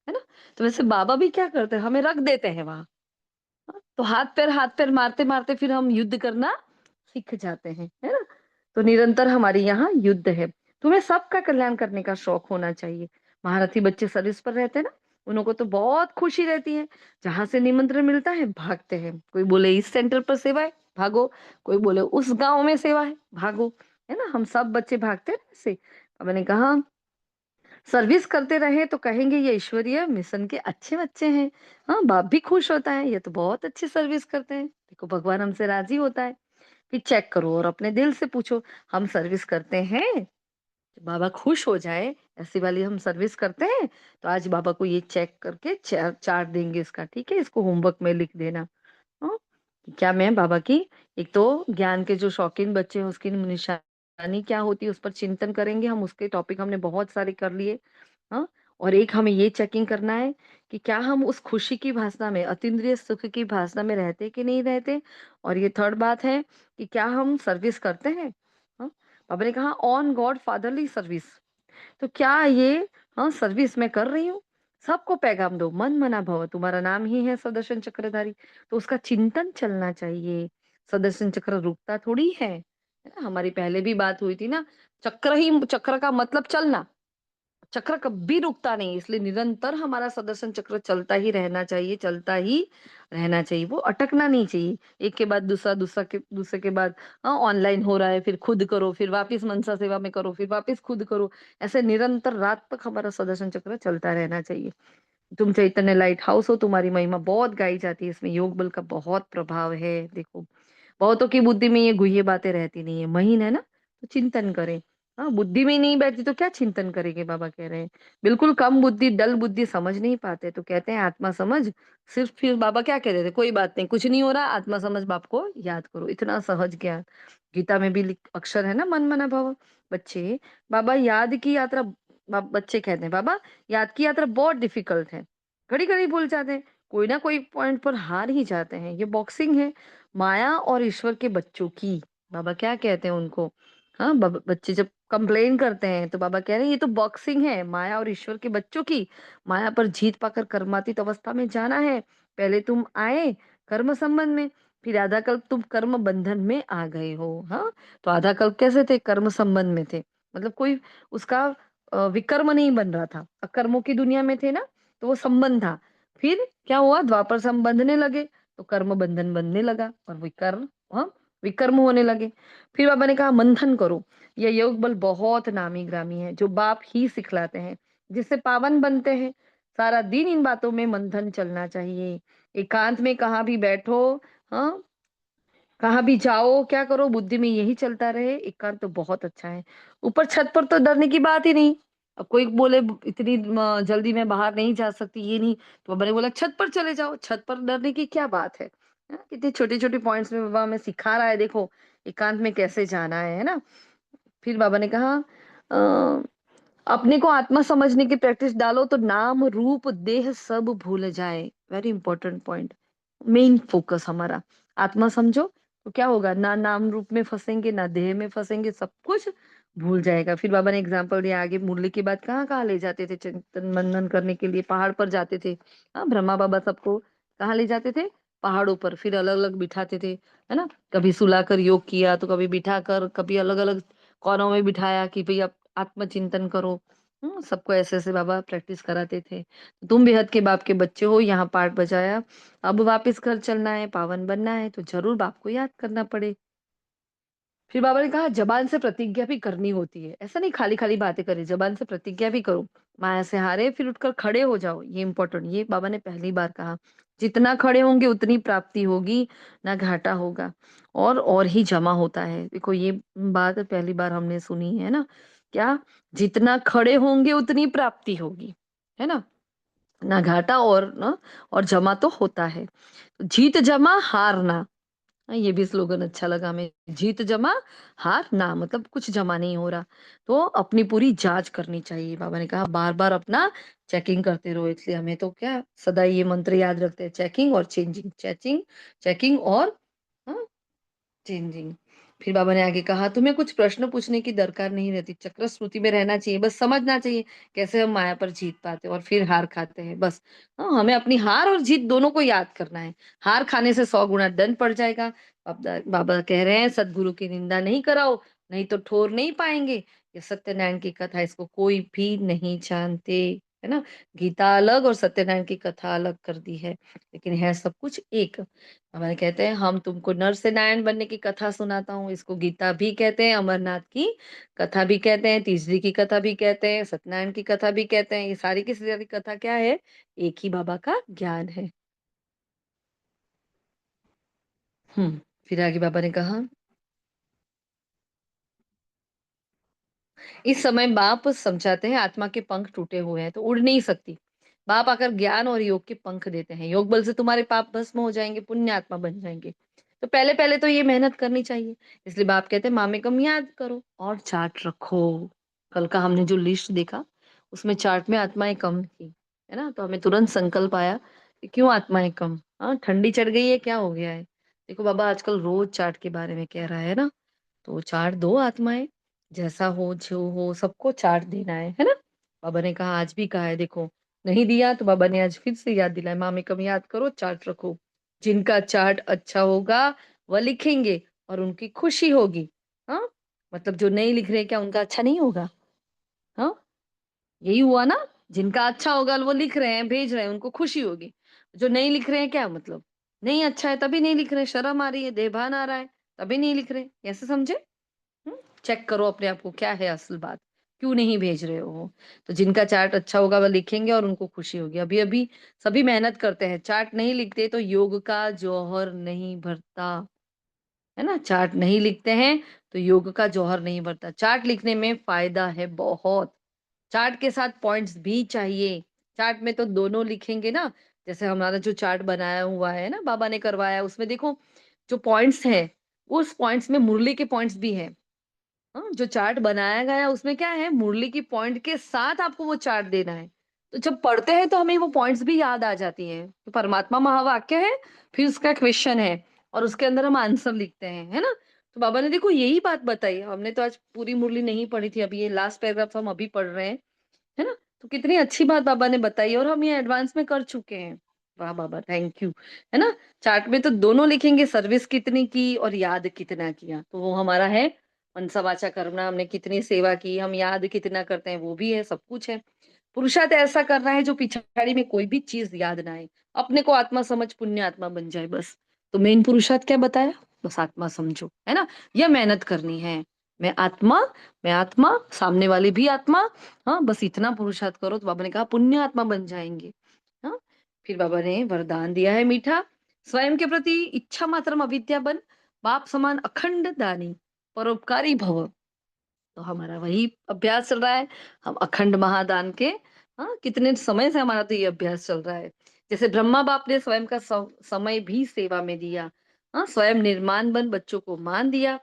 है ना? तो वैसे बाबा भी क्या करते हैं, हमें रख देते हैं वहां। हाँ, तो हाथ पैर मारते मारते फिर हम युद्ध करना सीख जाते हैं, है ना? तो निरंतर हमारे यहाँ युद्ध है। तुम्हें सबका कल्याण करने का शौक होना चाहिए। महारथी बच्चे सर्विस पर रहते हैं ना, उनको तो बहुत खुशी रहती है। जहां से निमंत्रण मिलता है भागते हैं। कोई बोले इस सेंटर पर सेवा है, भागो। कोई बोले उस गांव में सेवा है, भागो। है ना? हम सब बच्चे भागते हैं ना ऐसे। अब मैंने कहा सर्विस करते रहे तो कहेंगे ये ईश्वरीय मिशन के अच्छे बच्चे हैं। हाँ, बाप भी खुश होता है, ये तो बहुत अच्छी सर्विस करते हैं, देखो भगवान हमसे राजी होता है। फिर चेक करो और अपने दिल से पूछो, हम सर्विस करते हैं, बाबा खुश हो जाए, ऐसी वाली हम सर्विस करते हैं। तो आज बाबा को ये चेक करके चार्ट देंगे इसका, ठीक है? इसको होमवर्क में लिख देना। हाँ, क्या मैं बाबा की, एक तो ज्ञान के जो शौकीन बच्चे हैं उसकी निशानी क्या होती है उस पर चिंतन करेंगे हम। उसके टॉपिक हमने बहुत सारे कर लिए। हाँ, और एक हमें ये चेकिंग करना है कि क्या हम उस खुशी की भासना में, अतीन्द्रिय सुख की भासना में रहते कि नहीं रहते। और ये थर्ड बात है कि क्या हम सर्विस करते हैं। हाँ, बाबा ने कहा ऑन गॉड फादरली सर्विस, तो क्या ये, हाँ, सर्विस मैं कर रही हूँ। सबको पैगाम दो, मन मना भव, तुम्हारा नाम ही है सुदर्शन चक्रधारी, तो उसका चिंतन चलना चाहिए। सुदर्शन चक्र रुकता थोड़ी है ना? हमारी पहले भी बात हुई थी ना, चक्र का मतलब चलना, चक्र कभी रुकता नहीं, इसलिए निरंतर हमारा सुदर्शन चक्र चलता ही रहना चाहिए, चलता ही रहना चाहिए, वो अटकना नहीं चाहिए। एक के बाद दूसरा, दूसरे के बाद, हाँ, ऑनलाइन हो रहा है, फिर खुद करो, फिर वापस मनसा सेवा में करो, फिर वापस खुद करो। ऐसे निरंतर रात तक हमारा सुदर्शन चक्र चलता रहना चाहिए। तुम चैतन्य लाइट हाउस हो, तुम्हारी महिमा बहुत गाई जाती है, इसमें योग बल का बहुत प्रभाव है। देखो, बहुतों की बुद्धि में ये गुह्य बातें रहती नहीं है, महीन है ना, तो चिंतन करें। हाँ, बुद्धि में ही नहीं बैठती तो क्या चिंतन करेंगे, बाबा कह रहे हैं। बिल्कुल कम बुद्धि, डल बुद्धि, समझ नहीं पाते, तो कहते हैं आत्मा समझ। सिर्फ फिर बाबा क्या कह रहे थे, कोई बात नहीं, कुछ नहीं हो रहा, आत्मा समझ बाप को याद करो, इतना सहज ज्ञान। गीता में भी अक्षर है ना, मन मना भव। बच्चे, बाबा याद की यात्रा, बच्चे कहते हैं बाबा याद की यात्रा बहुत डिफिकल्ट है, घड़ी घड़ी भूल जाते हैं, कोई ना कोई पॉइंट पर हार ही जाते हैं। ये बॉक्सिंग है माया और ईश्वर के बच्चों की। बाबा क्या कहते हैं उनको, हाँ, बच्चे जब कंप्लेन करते हैं तो बाबा कह रहे हैं ये तो बॉक्सिंग है माया और ईश्वर के बच्चों की। माया पर जीत पाकर कर्मातीत अवस्था में जाना है। पहले तुम आए कर्म संबंध में, फिर आधा कल्प तुम कर्म बंधन में आ गए हो। हाँ, तो आधा कल्प कैसे थे, कर्म संबंध में थे, मतलब कोई उसका विकर्म नहीं बन रहा था, अकर्मों की दुनिया में थे ना, तो वो संबंध था। फिर क्या हुआ, द्वापर से हम बंधने लगे, तो कर्म बंधन बनने लगा और विकर्म, हाँ, विकर्म होने लगे। फिर बाबा ने कहा मंथन करो। ये योग बल बहुत नामी ग्रामी है, जो बाप ही सिखलाते हैं, जिससे पावन बनते हैं। सारा दिन इन बातों में मंथन चलना चाहिए। एकांत में कहाँ भी बैठो, हाँ, कहाँ भी जाओ, क्या करो, बुद्धि में यही चलता रहे, एकांत तो बहुत अच्छा है। ऊपर छत पर तो डरने की बात ही नहीं। अब कोई बोले इतनी जल्दी मैं बाहर नहीं जा सकती, ये नहीं, तो बाबा ने बोला छत पर चले जाओ, छत पर डरने की क्या बात है। कितने छोटे छोटे पॉइंट्स में बाबा हमें सिखा रहा है, देखो एकांत में कैसे जाना है ना। फिर बाबा ने कहा अपने को आत्मा समझने की प्रैक्टिस डालो तो नाम रूप देह सब भूल जाए। Very important point, main focus हमारा, आत्मा समझो तो क्या होगा, ना नाम रूप में फंसेंगे, ना देह में फंसेंगे, सब कुछ भूल जाएगा। फिर बाबा ने एग्जाम्पल दिया आगे, मुरली के बाद कहाँ कहाँ ले जाते थे, चिंतन मनन करने के लिए पहाड़ पर जाते थे। हाँ, ब्रह्मा बाबा सबको कहाँ ले जाते थे, पहाड़ों पर, फिर अलग अलग बिठाते थे, है ना। कभी सुलाकर योग किया, तो कभी बिठाकर, कभी अलग अलग कोनों में बिठाया कि भाई आप आत्मचिंतन करो। सबको ऐसे ऐसे बाबा प्रैक्टिस कराते थे। तुम बेहद के बाप के बच्चे हो, यहाँ पाठ बजाया, अब वापस घर चलना है, पावन बनना है, तो जरूर बाप को याद करना पड़े। फिर बाबा ने कहा जबान से प्रतिज्ञा भी करनी होती है, ऐसा नहीं खाली खाली बातें करें, जबान से प्रतिज्ञा भी करो। माया से हारे फिर उठकर खड़े हो जाओ, ये इंपॉर्टेंट, ये बाबा ने पहली बार कहा। जितना खड़े होंगे उतनी प्राप्ति होगी, ना घाटा होगा, और ही जमा होता है। देखो ये बात पहली बार हमने सुनी है ना, क्या, जितना खड़े होंगे उतनी प्राप्ति होगी, है ना घाटा और ना, और जमा तो होता है। जीत जमा हार ना, ये भी स्लोगन अच्छा लगा हमें। जीत जमा हार ना, मतलब कुछ जमा नहीं हो रहा, तो अपनी पूरी जांच करनी चाहिए। बाबा ने कहा बार बार अपना चेकिंग करते रहो, इसलिए हमें तो क्या सदा ये मंत्र याद रखते हैं, चेकिंग और चेंजिंग, चेकिंग चेकिंग और चेंजिंग। फिर बाबा ने आगे कहा तुम्हें कुछ प्रश्न पूछने की दरकार नहीं रहती, चक्र स्मृति में रहना चाहिए, बस समझना चाहिए कैसे हम माया पर जीत पाते हैं और फिर हार खाते हैं, बस। हमें अपनी हार और जीत दोनों को याद करना है। हार खाने से 100 गुना दंड पड़ जाएगा। बाबा कह रहे हैं सदगुरु की निंदा नहीं कराओ, नहीं तो ठोर नहीं पाएंगे। ये सत्यनारायण की कथा, इसको कोई भी नहीं जानते, है ना। गीता अलग और सत्यनारायण की कथा अलग कर दी है, लेकिन है सब कुछ एक। हमारे कहते हैं हम तुमको नर से नारायण बनने की कथा सुनाता हूँ, इसको गीता भी कहते हैं, अमरनाथ की कथा भी कहते हैं, तीसरी की कथा भी कहते हैं, सत्यनारायण की कथा भी कहते हैं। ये सारी की सारी कथा क्या है, एक ही बाबा का ज्ञान है। फिर आगे बाबा ने कहा इस समय बाप समझाते हैं आत्मा के पंख टूटे हुए हैं तो उड़ नहीं सकती। बाप आकर ज्ञान और योग के पंख देते हैं, योग बल से तुम्हारे पाप भस्म हो जाएंगे, पुण्य आत्मा बन जाएंगे। तो पहले पहले तो ये मेहनत करनी चाहिए, इसलिए बाप कहते हैं मामे कम याद करो और चार्ट रखो। कल का हमने जो लिस्ट देखा उसमें चार्ट में आत्माएं कम थी, है ना, तो हमें तुरंत संकल्प आया कि क्यों आत्माएं कम, हाँ ठंडी चढ़ गई है, क्या हो गया है। देखो बाबा आजकल रोज चार्ट के बारे में कह रहा है ना, तो चार्ट दो आत्माएं, जैसा हो जो हो सबको चार्ट देना है ना। बाबा ने कहा आज भी कहा है, देखो नहीं दिया तो बाबा ने आज फिर से याद दिलाया, माँ में कम याद करो, चार्ट रखो। जिनका चार्ट अच्छा होगा वह लिखेंगे और उनकी खुशी होगी। हाँ, मतलब जो नहीं लिख रहे क्या उनका अच्छा नहीं होगा? हाँ, यही हुआ ना, जिनका अच्छा होगा वो लिख रहे हैं, भेज रहे हैं, उनको खुशी होगी। जो नहीं लिख रहे हैं क्या मतलब, नहीं अच्छा है तभी नहीं लिख रहे, शर्म आ रही है, देभान आ रहा है, तभी नहीं लिख रहे, ऐसे समझे। चेक करो अपने आप को क्या है असल बात, क्यों नहीं भेज रहे हो। तो जिनका चार्ट अच्छा होगा वह लिखेंगे और उनको खुशी होगी। अभी अभी सभी मेहनत करते हैं, चार्ट नहीं लिखते तो योग का जौहर नहीं भरता, है ना। चार्ट नहीं लिखते हैं तो योग का जौहर नहीं भरता। चार्ट लिखने में फायदा है बहुत, चार्ट के साथ पॉइंट्स भी चाहिए। चार्ट में तो दोनों लिखेंगे ना, जैसे हमारा जो चार्ट बनाया हुआ है ना बाबा ने करवाया, उसमें देखो जो पॉइंट्स है उस पॉइंट्स में मुरली के पॉइंट्स भी है। जो चार्ट बनाया गया है उसमें क्या है, मुरली की पॉइंट के साथ आपको वो चार्ट देना है। तो जब पढ़ते हैं तो हमें वो पॉइंट्स भी याद आ जाती हैं। तो परमात्मा महावाक्य है, फिर उसका क्वेश्चन है और उसके अंदर हम आंसर लिखते हैं, है ना। तो बाबा ने देखो यही बात बताई, हमने तो आज पूरी मुरली नहीं पढ़ी थी, अभी ये लास्ट पैराग्राफ हम अभी पढ़ रहे हैं, है ना। तो कितनी अच्छी बात बाबा ने बताई और हम ये एडवांस में कर चुके हैं। वाह बाबा थैंक यू, है ना। चार्ट में तो दोनों लिखेंगे, सर्विस कितनी की और याद कितना किया, तो वो हमारा है मनसा वाचा कर्मणा, हमने कितनी सेवा की, हम याद कितना करते हैं वो भी है, सब कुछ है। पुरुषार्थ ऐसा करना है जो पिछाड़ी में कोई भी चीज याद ना आए, अपने को आत्मा समझ पुण्य आत्मा बन जाए, बस। तो मेन पुरुषार्थ क्या बताया, बस आत्मा समझो, है ना। यह मेहनत करनी है, मैं आत्मा, मैं आत्मा, सामने वाले भी आत्मा। हाँ, बस इतना पुरुषार्थ करो तो बाबा ने कहा पुण्य आत्मा बन जाएंगे। हाँ, फिर बाबा ने वरदान दिया है मीठा, स्वयं के प्रति इच्छा मात्र अविद्या बन, बाप समान अखंड दानी, परोपकारी भव। तो हमारा वही अभ्यास चल रहा है, हम अखंड महादान के, हाँ कितने समय से हमारा तो ये अभ्यास चल रहा है। जैसे ब्रह्मा बाप ने स्वयं का समय भी सेवा में दिया, हाँ स्वयं निर्माण बन बच्चों को मान दिया,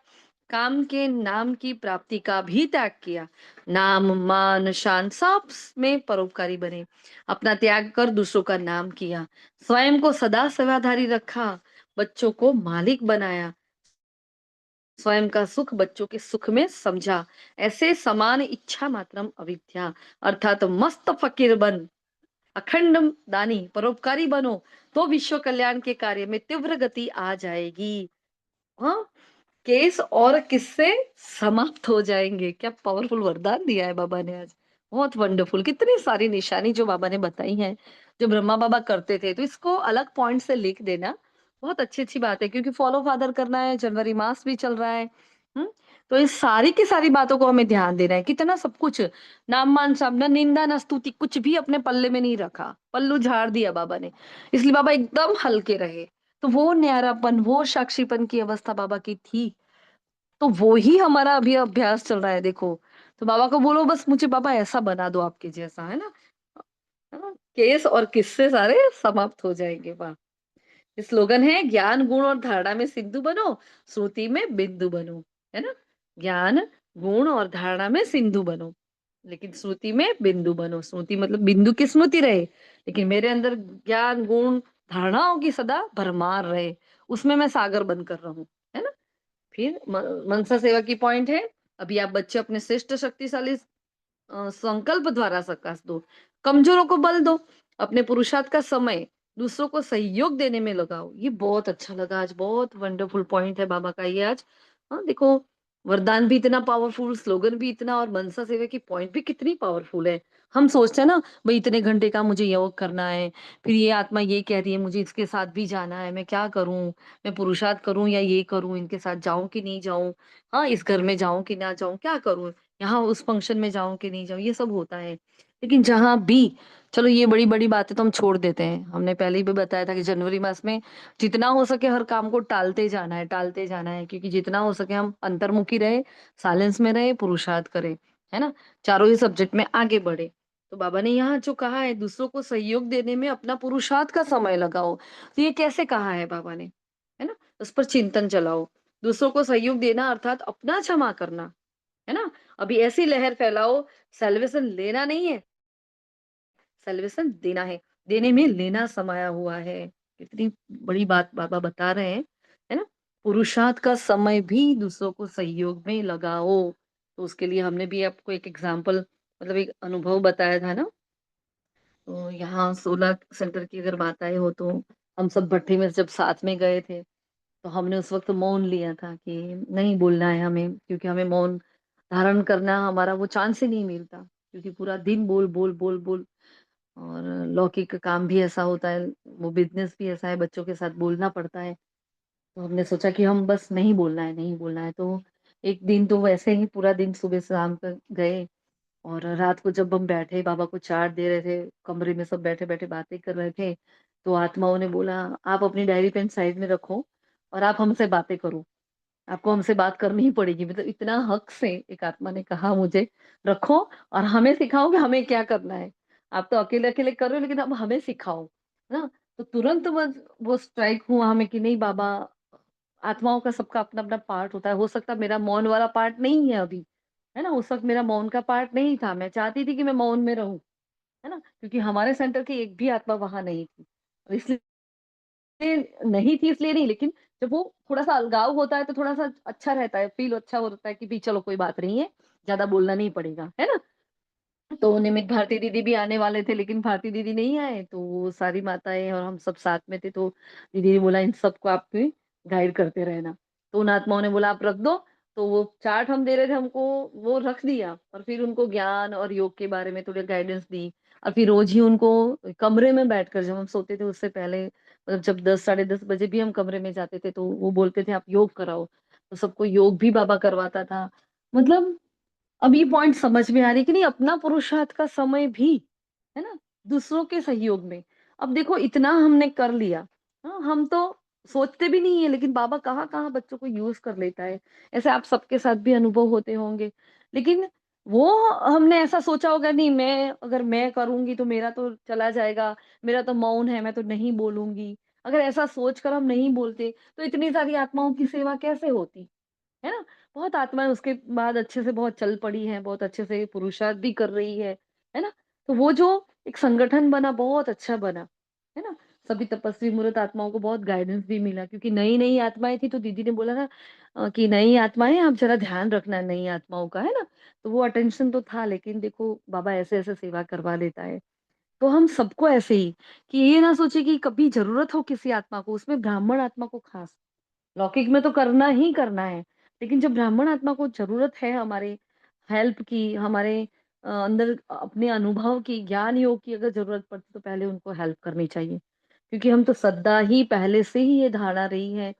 काम के नाम की प्राप्ति का भी त्याग किया, नाम मान शान सब में परोपकारी बने, अपना त्याग कर दूसरों का नाम किया, स्वयं को सदा सेवाधारी रखा, बच्चों को मालिक बनाया, स्वयं का सुख बच्चों के सुख में समझा, ऐसे समान इच्छा मात्रम अविद्या, अर्थात मस्त फकीर बन, अखंड दानी परोपकारी बनो तो विश्व कल्याण के कार्य में तीव्र गति आ जाएगी। हाँ, केस और किससे समाप्त हो जाएंगे। क्या पावरफुल वरदान दिया है बाबा ने आज। बहुत वंडरफुल, कितनी सारी निशानी जो बाबा ने बताई हैं, जो ब्रह्मा बाबा करते थे, तो इसको अलग पॉइंट से लिख देना बहुत अच्छी अच्छी बात है, क्योंकि फॉलो फादर करना है, जनवरी मास भी चल रहा है। तो इस सारी की सारी बातों को हमें ध्यान देना है। कितना सब कुछ, नाम मान शब्द, न निंदा न स्तुति, कुछ भी अपने पल्ले में नहीं रखा, पल्लू झाड़ दिया बाबा ने। इसलिए बाबा एकदम हल्के रहे। तो वो न्यारापन, वो साक्षीपन की अवस्था बाबा की थी। तो वो ही हमारा अभी अभ्यास चल रहा है, देखो। तो बाबा को बोलो बस मुझे बाबा ऐसा बना दो आपके जैसा, है ना? केस और किस्से सारे समाप्त हो जाएंगे। वाह! स्लोगन है, ज्ञान गुण और धारणा में सिंधु बनो, श्रुति में बिंदु बनो, है ना? ज्ञान गुण और धारणा में सिंधु बनो, लेकिन श्रुति में बिंदु बनो। श्रुति मतलब बिंदु की स्मृति रहे, लेकिन मेरे अंदर ज्ञान गुण धारणाओं की सदा भरमार रहे, उसमें मैं सागर बनकर रहूं, है ना? फिर मनसा सेवा की पॉइंट है, अभी आप बच्चे अपने श्रेष्ठ शक्तिशाली संकल्प द्वारा सकाश दो, कमजोरों को बल दो, अपने पुरुषार्थ का समय दूसरों को सहयोग देने में लगाओ। ये बहुत अच्छा लगा आज, बहुत वंडरफुल पॉइंट है बाबा का ये आज। हाँ, देखो, वरदान भी इतना पावरफुल, स्लोगन भी इतना, और मनसा सेवा की पॉइंट भी कितनी पावरफुल है। हम सोचते हैं ना, भाई इतने घंटे का मुझे योग करना है, फिर ये आत्मा ये कह रही है मुझे इसके साथ भी जाना है, मैं क्या करूं? मैं पुरुषार्थ करूं या ये करूं, इनके साथ जाऊं कि नहीं जाऊं, हाँ इस घर में जाऊं कि ना जाऊं, क्या करूं, यहाँ उस फंक्शन में जाऊं कि नहीं जाऊं, ये सब होता है। लेकिन जहां भी, चलो ये बड़ी बड़ी बातें तो हम छोड़ देते हैं, हमने पहले ही भी बताया था कि जनवरी मास में जितना हो सके हर काम को टालते जाना है, टालते जाना है, क्योंकि जितना हो सके हम अंतर्मुखी रहे, साइलेंस में रहे, पुरुषार्थ करें, है ना? चारों ही सब्जेक्ट में आगे बढ़े। तो बाबा ने यहाँ जो कहा है, दूसरों को सहयोग देने में अपना पुरुषार्थ का समय लगाओ, तो ये कैसे कहा है बाबा ने, है ना? उस पर चिंतन चलाओ। दूसरों को सहयोग देना अर्थात अपना क्षमा करना, है ना? अभी ऐसी लहर फैलाओ, सेल्वेशन लेना नहीं है, सेल्वेशन देना है, देने में लेना समाया हुआ है। कितनी बड़ी बात बाबा बता रहे हैं, है ना? पुरुषार्थ का समय भी दूसरों को सहयोग में लगाओ। तो उसके लिए हमने भी आपको एक एग्जाम्पल, मतलब एक अनुभव बताया था ना। तो यहाँ 16 सेंटर की अगर बात आई हो, तो हम सब भट्टी में जब साथ में गए थे, तो हमने उस वक्त मौन लिया था कि नहीं बोलना है हमें, क्योंकि हमें मौन धारण करना हमारा वो चांस ही नहीं मिलता, क्योंकि पूरा दिन बोल बोल बोल बोल, और लौकिक काम भी ऐसा होता है, वो बिजनेस भी ऐसा है, बच्चों के साथ बोलना पड़ता है। तो हमने सोचा कि हम बस नहीं बोलना है, नहीं बोलना है। तो एक दिन तो वैसे ही पूरा दिन सुबह से शाम तक गए, और रात को जब हम बैठे बाबा को चार्ट दे रहे थे, कमरे में सब बैठे बैठे बातें कर रहे थे, तो आत्माओं ने बोला आप अपनी डायरी पेन साइड में रखो और आप हमसे बातें करो, आपको हमसे बात करनी ही पड़ेगी। मतलब इतना हक से एक आत्मा ने कहा मुझे, रखो और हमें सिखाओ कि हमें क्या करना है। आप तो अकेले अकेले कर रहे हो, लेकिन अब हमें सिखाओ, है ना? तो तुरंत वो स्ट्राइक हुआ हमें कि नहीं बाबा, आत्माओं का सबका अपना अपना पार्ट होता है। हो सकता है मेरा मौन वाला पार्ट नहीं है अभी, है ना? उस वक्त मेरा मौन का पार्ट नहीं था, मैं चाहती थी कि मैं मौन में रहूं, है ना? क्योंकि हमारे सेंटर की एक भी आत्मा वहां नहीं थी, और इसलिए नहीं थी इसलिए नहीं, लेकिन जब वो थोड़ा-सा अलगाव होता है तो थोड़ा-सा अच्छा रहता है, फ़ील अच्छा होता है कि भई चलो कोई बात नहीं है, ज़्यादा बोलना नहीं पड़ेगा, है ना? तो निमित भारती दीदी भी आने वाले थे, लेकिन भारती दीदी नहीं आए, तो वो सारी माताएँ और हम सब साथ में थे, तो दीदी ने बोला इन सबको आप भी गाइड करते रहना। तो उन आत्माओं ने बोला आप रख दो, तो वो चार्ट हम दे रहे थे हमको, वो रख दिया, और फिर उनको ज्ञान और योग के बारे में थोड़ी गाइडेंस दी। और फिर रोज़ ही उनको कमरे में बैठकर, जब हम सोते थे उससे पहले, मतलब जब 10 साढ़े 10 बजे भी हम कमरे में जाते थे, तो वो बोलते थे आप योग कराओ, तो सबको योग भी बाबा करवाता था। मतलब अब ये पॉइंट समझ में आ रही है कि नहीं, अपना पुरुषार्थ का समय भी, है ना? दूसरों के सहयोग में। अब देखो इतना हमने कर लिया, हाँ, हम तो सोचते भी नहीं है, लेकिन बाबा कहाँ-कहाँ बच्चों को यूज़ कर लेता है। ऐसे आप सबके साथ भी अनुभव होते होंगे। लेकिन वो हमने ऐसा सोचा होगा नहीं, मैं अगर मैं करूँगी तो मेरा तो चला जाएगा, मेरा तो मौन है, मैं तो नहीं बोलूँगी। अगर ऐसा सोचकर हम नहीं बोलते, तो इतनी सारी आत्माओं की सेवा कैसे होती? है ना? बहुत आत्माएँ उसके बाद अच्छे से बहुत चल पड़ी हैं, बहुत अच्छे से पुरुषार्थ भी कर रही है ना? तो वो जो एक संगठन बना, बहुत अच्छा बना, है ना? सभी तपस्वी मूर्त आत्माओं को बहुत गाइडेंस भी मिला, क्योंकि नई-नई आत्माएँ थी, तो दीदी ने बोला था कि नई आत्माएँ आप ज़रा ध्यान रखना नई आत्माओं का, है ना? तो वो अटेंशन तो था, लेकिन देखो बाबा ऐसे-ऐसे सेवा करवा लेता है। तो हम सबको ऐसे ही कि ये ना सोचे कि कभी ज़रूरत हो किसी आत्मा को, उसमें ब्राह्मण आत्मा को खास। लौकिक में तो करना ही करना है, लेकिन जब ब्राह्मण आत्मा को ज़रूरत है हमारे हेल्प की, हमारे अंदर अपने अनुभव की, ज्ञान योग की अगर ज़रूरत पड़ती तो पहले उनको हेल्प करनी चाहिए। क्योंकि हम तो सदा ही पहले से ही ये धारणा रही है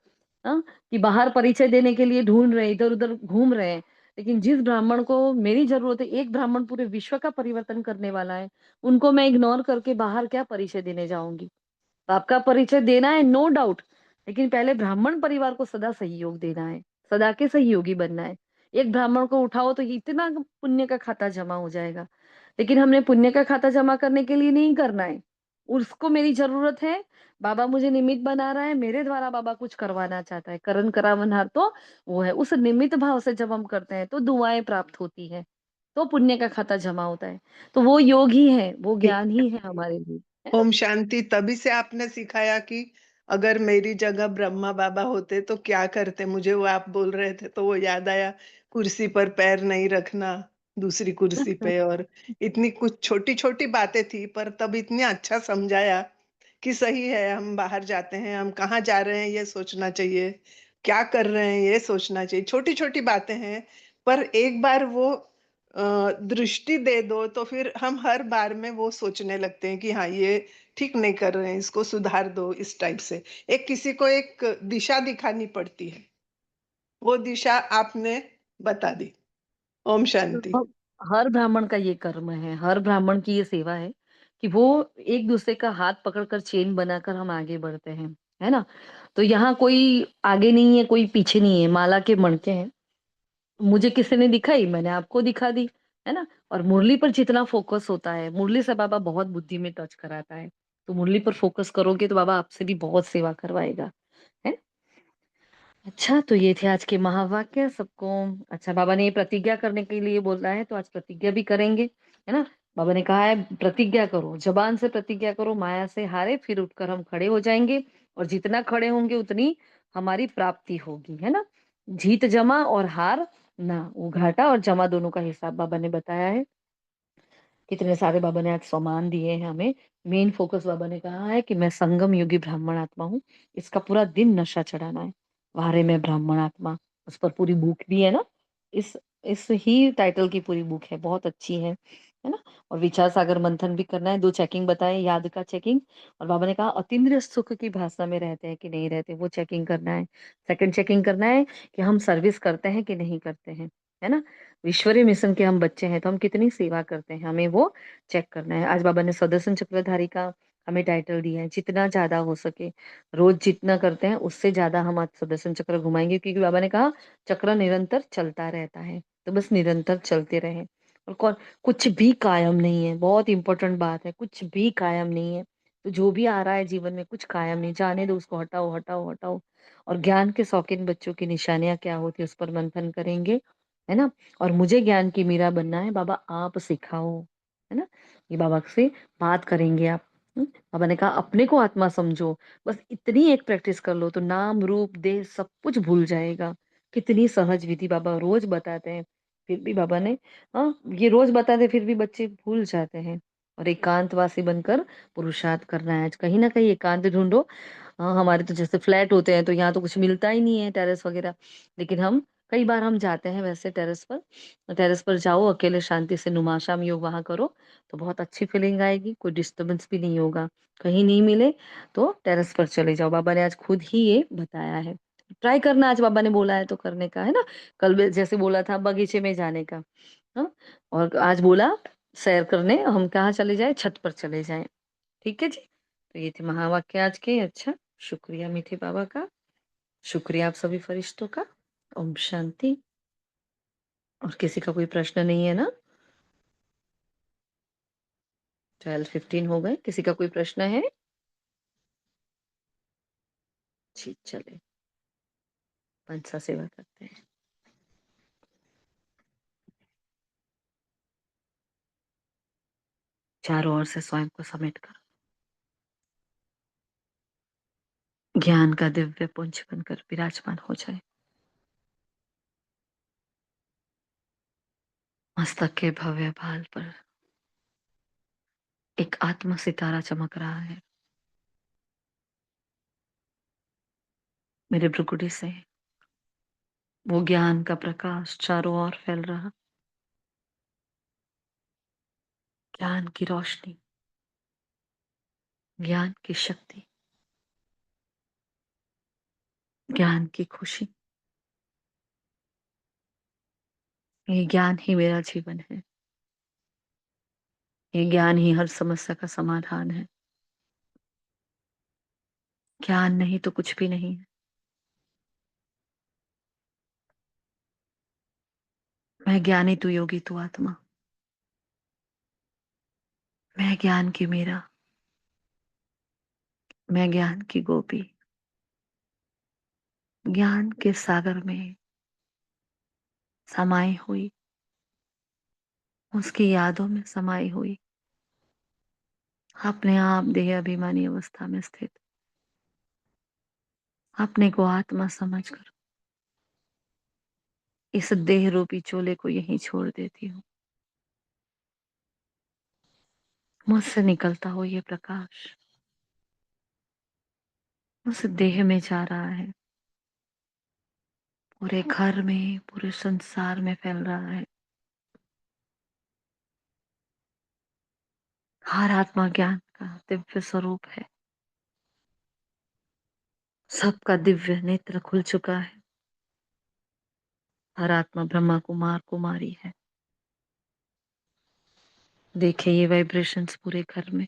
कि बाहर परिचय देने के लिए ढूँढ रहे हैं, इधर-उधर घूम रहे हैं। लेकिन जिस ब्राह्मण को मेरी ज़रूरत है, एक ब्राह्मण पूरे विश्व का परिवर्तन करने वाला है, उनको मैं इग्नोर करके बाहर क्या परिचय देने जाऊँगी? तो आपका परिचय देना है नो डाउट, लेकिन पहले ब्राह्मण परिवार को सदा सहयोग देना है, सदा के सहयोगी बनना है। एक ब्राह्मण को उठाओ तो इतना पुण्य का खाता जमा हो जाएगा, लेकिन हमने पुण्य का खाता जमा करने के लिए नहीं करना है। उसको मेरी ज़रूरत है, बाबा मुझे निमित्त बना रहा है, मेरे द्वारा बाबा कुछ करवाना चाहता है, करन करावनहार तो वो है। उस निमित्त भाव से जब हम करते हैं, तो दुआएँ प्राप्त होती हैं, तो पुण्य का खाता जमा होता है। तो वो योग ही है, वो ज्ञान ही है हमारे लिए, है ना? ओम शांति। तभी से आपने सिखाया कि अगर मेरी जगह ब्रह्मा बाबा होते तो क्या करते। मुझे वो आप बोल रहे थे तो वो याद आया, कुर्सी पर पैर नहीं रखना, दूसरी कुर्सी पे, और इतनी कुछ छोटी छोटी बातें थी, पर तब इतनी अच्छा समझाया कि सही है, हम बाहर जाते हैं, हम कहाँ जा रहे हैं ये सोचना चाहिए, क्या कर रहे हैं ये सोचना चाहिए। छोटी छोटी बातें हैं, पर एक बार वो दृष्टि दे दो तो फिर हम हर बार में वो सोचने लगते हैं कि हाँ, ये ठीक नहीं कर रहे हैं, इसको सुधार दो, इस टाइप से। एक किसी को एक दिशा दिखानी पड़ती है, वो दिशा आपने बता दी। ओम शांति। तो हर ब्राह्मण का ये कर्म है, हर ब्राह्मण की ये सेवा है कि वो एक-दूसरे का हाथ पकड़कर चेन बनाकर हम आगे बढ़ते हैं, है ना? तो यहाँ कोई आगे नहीं है, कोई पीछे नहीं है, माला के मणके हैं। मुझे किसी ने दिखाई, मैंने आपको दिखा दी, है ना? और मुरली पर जितना फ़ोकस होता है, मुरली से बाबा बहुत बुद्धि में टच कराता है। तो मुरली पर फ़ोकस करोगे तो बाबा आपसे भी बहुत सेवा करवाएगा, है? अच्छा, तो ये थे आज के महावाक्य सबको। अच्छा, बाबा ने ये प्रतिज्ञा करने के लिए बोला है, तो आज प्रतिज्ञा भी करेंगे, है ना? बाबा ने कहा है प्रतिज्ञा करो, ज़ुबान से प्रतिज्ञा करो, माया से हारे, फिर उठकर हम खड़े हो जाएँगे और जितना खड़े होंगे उतनी हमारी प्राप्ति होगी, है ना? जीत जमा और हार ना, वो घाटा और जमा दोनों का हिसाब बाबा ने बताया है। कितने सारे बाबा ने आज सम्मान दिए हैं हमें। मेन फ़ोकस बाबा ने कहा है कि मैं संगम युगी ब्राह्मण आत्मा हूँ, इसका पूरा दिन नशा चढ़ाना है। वारे मैं ब्राह्मण आत्मा, उस पर पूरी बुक भी है ना? इस इस ही टाइटल की पूरी बुक है, बहुत अच्छी है ना? और विचार सागर मंथन भी करना है, 2 चेकिंग बताए, याद का चेकिंग और बाबा ने कहा अतीन्द्रिय सुख की भाषा में रहते हैं कि नहीं रहते, वो चेकिंग करना है। सेकंड चेकिंग करना है कि हम सर्विस करते हैं कि नहीं करते हैं, है ना? ईश्वरीय मिशन के हम बच्चे हैं, तो हम कितनी सेवा करते हैं, हमें वो चेक करना है। आज बाबा ने सुदर्शन चक्रधारी का हमें टाइटल दिया है, जितना ज़्यादा हो सके, रोज़ जितना करते हैं उससे ज़्यादा हम आज सुदर्शन चक्र घुमाएँगे क्योंकि बाबा ने कहा चक्र निरंतर चलता रहता है, तो बस निरंतर चलते रहें। और कौन कुछ भी कायम नहीं है, बहुत इम्पोर्टेंट बात है, कुछ भी कायम नहीं है। तो जो भी आ रहा है जीवन में कुछ कायम नहीं, जाने दो उसको, हटाओ, हटाओ, हटाओ। और ज्ञान के शौकीन बच्चों की निशानियाँ क्या होती है उस पर मंथन करेंगे, है ना? और मुझे ज्ञान की मीरा बनना है, बाबा आप सिखाओ, है ना? ये बाबा से बात करेंगे आप। बाबा ने कहा अपने को आत्मा समझो, बस इतनी एक प्रैक्टिस कर लो तो नाम, रूप, देह सब कुछ भूल जाएगा। कितनी सहज विधि बाबा रोज़ बताते हैं, फिर भी बाबा ने ये रोज़ बताते फिर भी बच्चे भूल जाते हैं। और एकांतवासी बनकर पुरुषार्थ करना है। आज कहीं न कहीं एकांत ढूँढो। हमारे तो जैसे फ्लैट होते हैं तो यहाँ तो कुछ मिलता ही नहीं है टेरेस वगैरह, लेकिन हम कई बार हम जाते हैं वैसे टेरेस पर जाओ अकेले शांति से नुमाशाम योग वहाँ करो, तो बहुत अच्छी फीलिंग आएगी, कोई डिस्टर्बेंस भी नहीं होगा। कहीं नहीं मिले तो टेरेस पर चले जाओ, बाबा ने आज खुद ही ये बताया है। ट्राई करना आज बाबा ने बोला है तो करने का, है ना? कल भी जैसे बोला था बगीचे में जाने का, हाँ? और आज बोला सैर करने हम कहाँ चले जाएँ? छत पर चले जाएँ। ठीक है जी? तो ये थे महावाक्य आज के। अच्छा, शुक्रिया मीठे बाबा का, शुक्रिया आप सभी फरिश्तों का। ओम शांति। और किसी का कोई प्रश्न नहीं है ना? 12:15 हो गए, किसी का कोई प्रश्न है? जी, चलिए, पंचा सेवा करते हैं। चारों ओर से स्वयं को समेट कर ज्ञान का दिव्य पुंज बनकर विराजमान हो जाए। मस्तक के भव्य भाल पर एक आत्मा सितारा चमक रहा है मेरे भ्रुकुटी से। वो ज्ञान का प्रकाश चारों ओर फैल रहा, ज्ञान की रोशनी, ज्ञान की शक्ति, ज्ञान की खुशी। ये ज्ञान ही मेरा जीवन है। ये ज्ञान ही हर समस्या का समाधान है। ज्ञान नहीं तो कुछ भी नहीं है। मैं ज्ञानी तू योगी तू आत्मा। मैं ज्ञान की मीरा, मैं ज्ञान की गोपी, ज्ञान के सागर में समाई हुई, उसकी यादों में समाई हुई, अपने आप देह अभिमानी अवस्था में स्थित, अपने को आत्मा समझकर इस देह रूपी चोले को यहीं छोड़ देती हूँ। मुझसे निकलता हो ये प्रकाश उस देह में जा रहा है, पूरे घर में, पूरे संसार में फैल रहा है। हर आत्मा ज्ञान का दिव्य स्वरूप है। सबका दिव्य नेत्र खुल चुका है। हर आत्मा ब्रह्मा कुमार कुमारी है। देखिए ये वाइब्रेशंस पूरे घर में,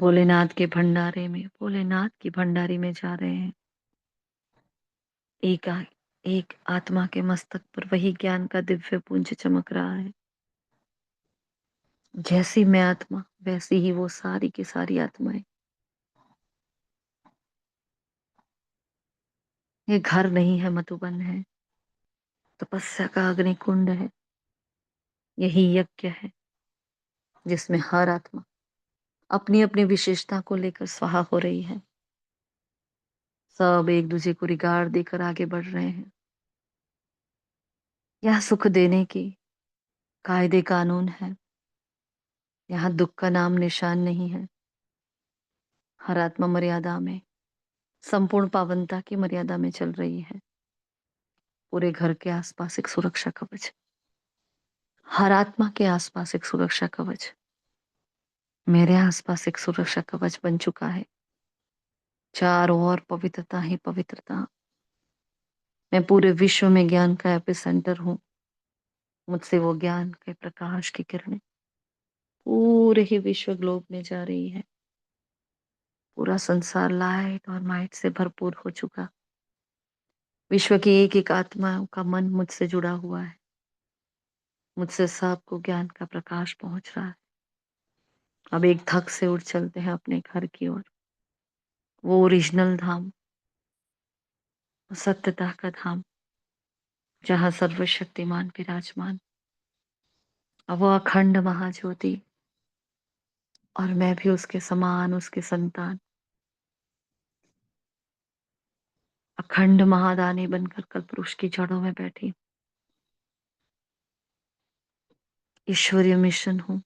भोलेनाथ के भंडारे में, भोलेनाथ की भंडारी में जा रहे हैं। एक आत्मा के मस्तक पर वही ज्ञान का दिव्य पुंज चमक रहा है। जैसी मैं आत्मा वैसी ही वो सारी की सारी आत्माएं। ये घर नहीं है, मधुबन है, तपस्या का अग्नि कुंड है। यही यज्ञ है जिसमें हर आत्मा अपनी अपनी विशेषता को लेकर स्वाहा हो रही है। सब एक दूसरे को रिगार्ड देकर आगे बढ़ रहे हैं। यह सुख देने की कायदे कानून है। यहाँ दुख का नाम निशान नहीं है। हर आत्मा मर्यादा में, संपूर्ण पावनता की मर्यादा में चल रही है। पूरे घर के आसपास एक सुरक्षा कवच, हर आत्मा के आसपास एक सुरक्षा कवच, मेरे आसपास एक सुरक्षा कवच बन चुका है। चारों ओर पवित्रता ही पवित्रता। मैं पूरे विश्व में ज्ञान का एपिसेंटर हूँ। मुझसे वो ज्ञान के प्रकाश की किरणें पूरे ही विश्व ग्लोब में जा रही है। पूरा संसार लाइट और माइट से भरपूर हो चुका। विश्व की एक एक आत्मा का मन मुझसे जुड़ा हुआ है। मुझसे सबको ज्ञान का प्रकाश पहुंच रहा है। अब एक धक से उठ चलते हैं अपने घर की ओर। वो ओरिजिनल धाम, वो सत्यता का धाम, जहाँ सर्वशक्तिमान विराजमान, अब वो अखंड महाज्योति, और मैं भी उसके समान, उसके संतान, अखंड महादानी बनकर कल्पवृक्ष की जड़ों में बैठी ईश्वरीय मिशन हूँ।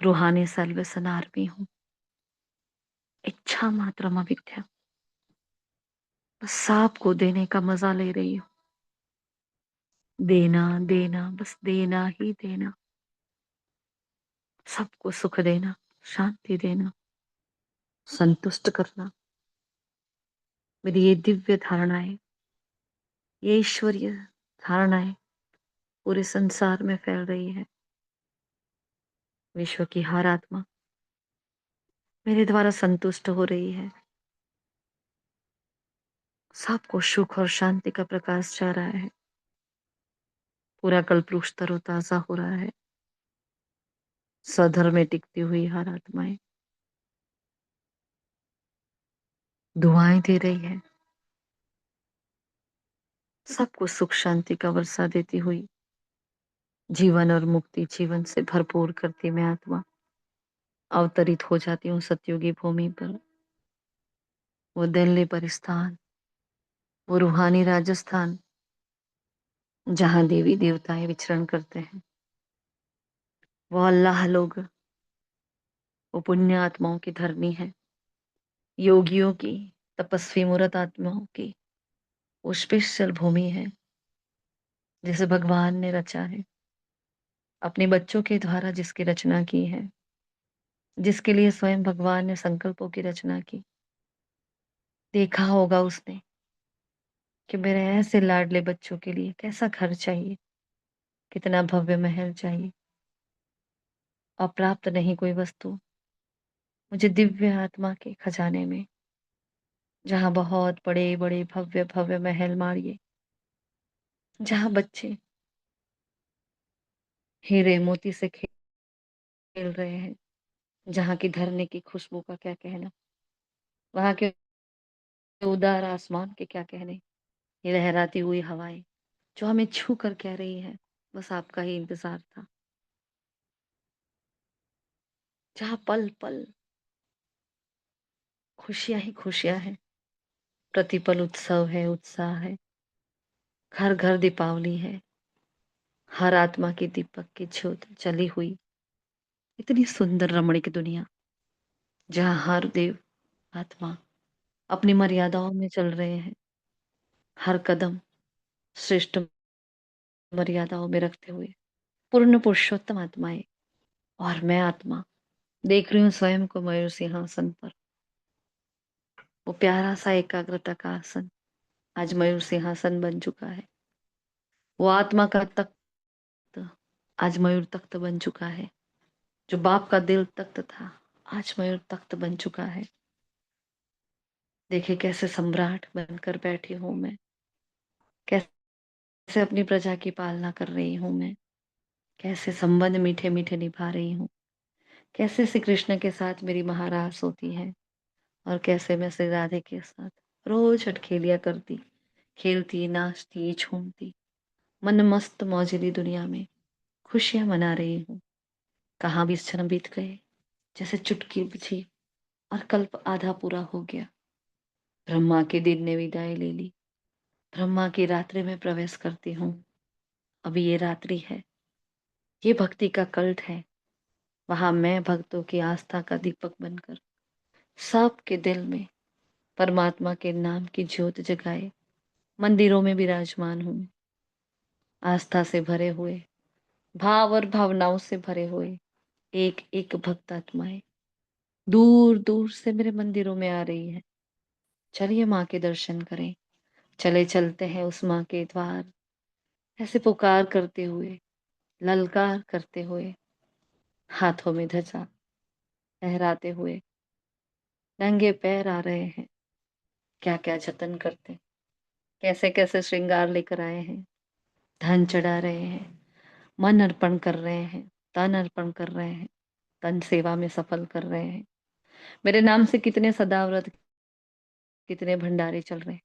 रूहानी सल्वेशन आर्मी हूँ। इच्छा मात्र अविद्या, बस सबको देने का मजा ले रही हूँ। देना देना, बस देना ही देना। सबको सुख देना, शांति देना, संतुष्ट करना। मेरी ये दिव्य धारणाएं, ये ईश्वरीय धारणाएं पूरे संसार में फैल रही है। विश्व की हर आत्मा मेरे द्वारा संतुष्ट हो रही है। सबको सुख और शांति का प्रकाश जा रहा है। पूरा कल्पवृक्ष तरोताजा हो रहा है। सधर्म में टिकती हुई हर आत्माएं दुआएं दे रही है। सबको सुख शांति का वर्षा देती हुई जीवन और मुक्ति जीवन से भरपूर करती मैं आत्मा अवतरित हो जाती हूँ सतयुगी भूमि पर। वो दिल्ली पर स्थान, वो रूहानी राजस्थान, जहाँ देवी देवताएं विचरण करते हैं। वो अल्लाह लोग वो पुण्य आत्माओं की धरनी है, योगियों की, तपस्वी मूर्त आत्माओं की वो स्पेशल भूमि है जिसे भगवान ने रचा है, अपने बच्चों के द्वारा जिसकी रचना की है, जिसके लिए स्वयं भगवान ने संकल्पों की रचना की। देखा होगा उसने कि मेरे ऐसे लाडले बच्चों के लिए कैसा घर चाहिए, कितना भव्य महल चाहिए। अप्राप्त नहीं कोई वस्तु, मुझे दिव्य आत्मा के खजाने में, जहाँ बहुत बड़े बड़े भव्य भव्य महल मारिए, जहाँ बच्चे हीरे मोती से खेल रहे हैं, जहाँ की धरने की खुशबू का क्या कहना, वहाँ के उदार आसमान के क्या कहने, ये लहराती हुई हवाएं जो हमें छू कर कह रही है बस आपका ही इंतजार था, जहाँ पल पल खुशियां ही खुशियां हैं, प्रतिपल उत्सव है, उत्साह है, घर घर दीपावली है, हर आत्मा की दीपक की ज्योत जली हुई, इतनी सुंदर रमणीक दुनिया जहाँ हर देव आत्मा अपनी मर्यादाओं में चल रहे हैं, हर कदम श्रेष्ठ मर्यादाओं में रखते हुए, पूर्ण पुरुषोत्तम आत्माएं और मैं आत्मा देख रही हूँ स्वयं को मयूर सिंहासन पर, वो प्यारा सा एकाग्रता का आसन आज मयूर सिंहासन बन चुका है, वो आत्मा का तख्त आज मयूर तख्त बन चुका है, जो बाप का दिल तख्त था आज मयूर तख्त बन चुका है। देखिए कैसे सम्राट बनकर बैठी हूं मैं, कैसे अपनी प्रजा की पालना कर रही हूं मैं, कैसे संबंध मीठे मीठे निभा रही हूँ, कैसे श्री कृष्ण के साथ मेरी महारास होती है और कैसे मैं श्री राधे के साथ रोज अटखेलिया करती, खेलती, नाचती, झूमती, मन मस्त मौजिली दुनिया में खुशियां मना रही हूँ। कहाँ 20 जन्म बीत गए, जैसे चुटकी बुझी और कल्प आधा पूरा हो गया। ब्रह्मा के दिन ने विदाई ले ली, ब्रह्मा की रात्रि में प्रवेश करती हूँ। अभी ये रात्रि है, ये भक्ति का कल्ट है, वहां मैं भक्तों की आस्था का दीपक बनकर सबके दिल में परमात्मा के नाम की ज्योत जगाए मंदिरों में विराजमान हूँ। आस्था से भरे हुए, भाव और भावनाओं से भरे हुए एक एक भक्त आत्माएं दूर दूर से मेरे मंदिरों में आ रही है। चलिए माँ के दर्शन करें, चले चलते हैं उस माँ के द्वार, ऐसे पुकार करते हुए, ललकार करते हुए, हाथों में ध्वजा लहराते हुए, नंगे पैर आ रहे हैं। क्या क्या जतन करते, कैसे कैसे श्रृंगार लेकर आए हैं, धन चढ़ा रहे हैं, मन अर्पण कर रहे हैं, तन अर्पण कर रहे हैं, तन सेवा में सफल कर रहे हैं। मेरे नाम से कितने सदाव्रत, कितने भंडारे चल रहे हैं,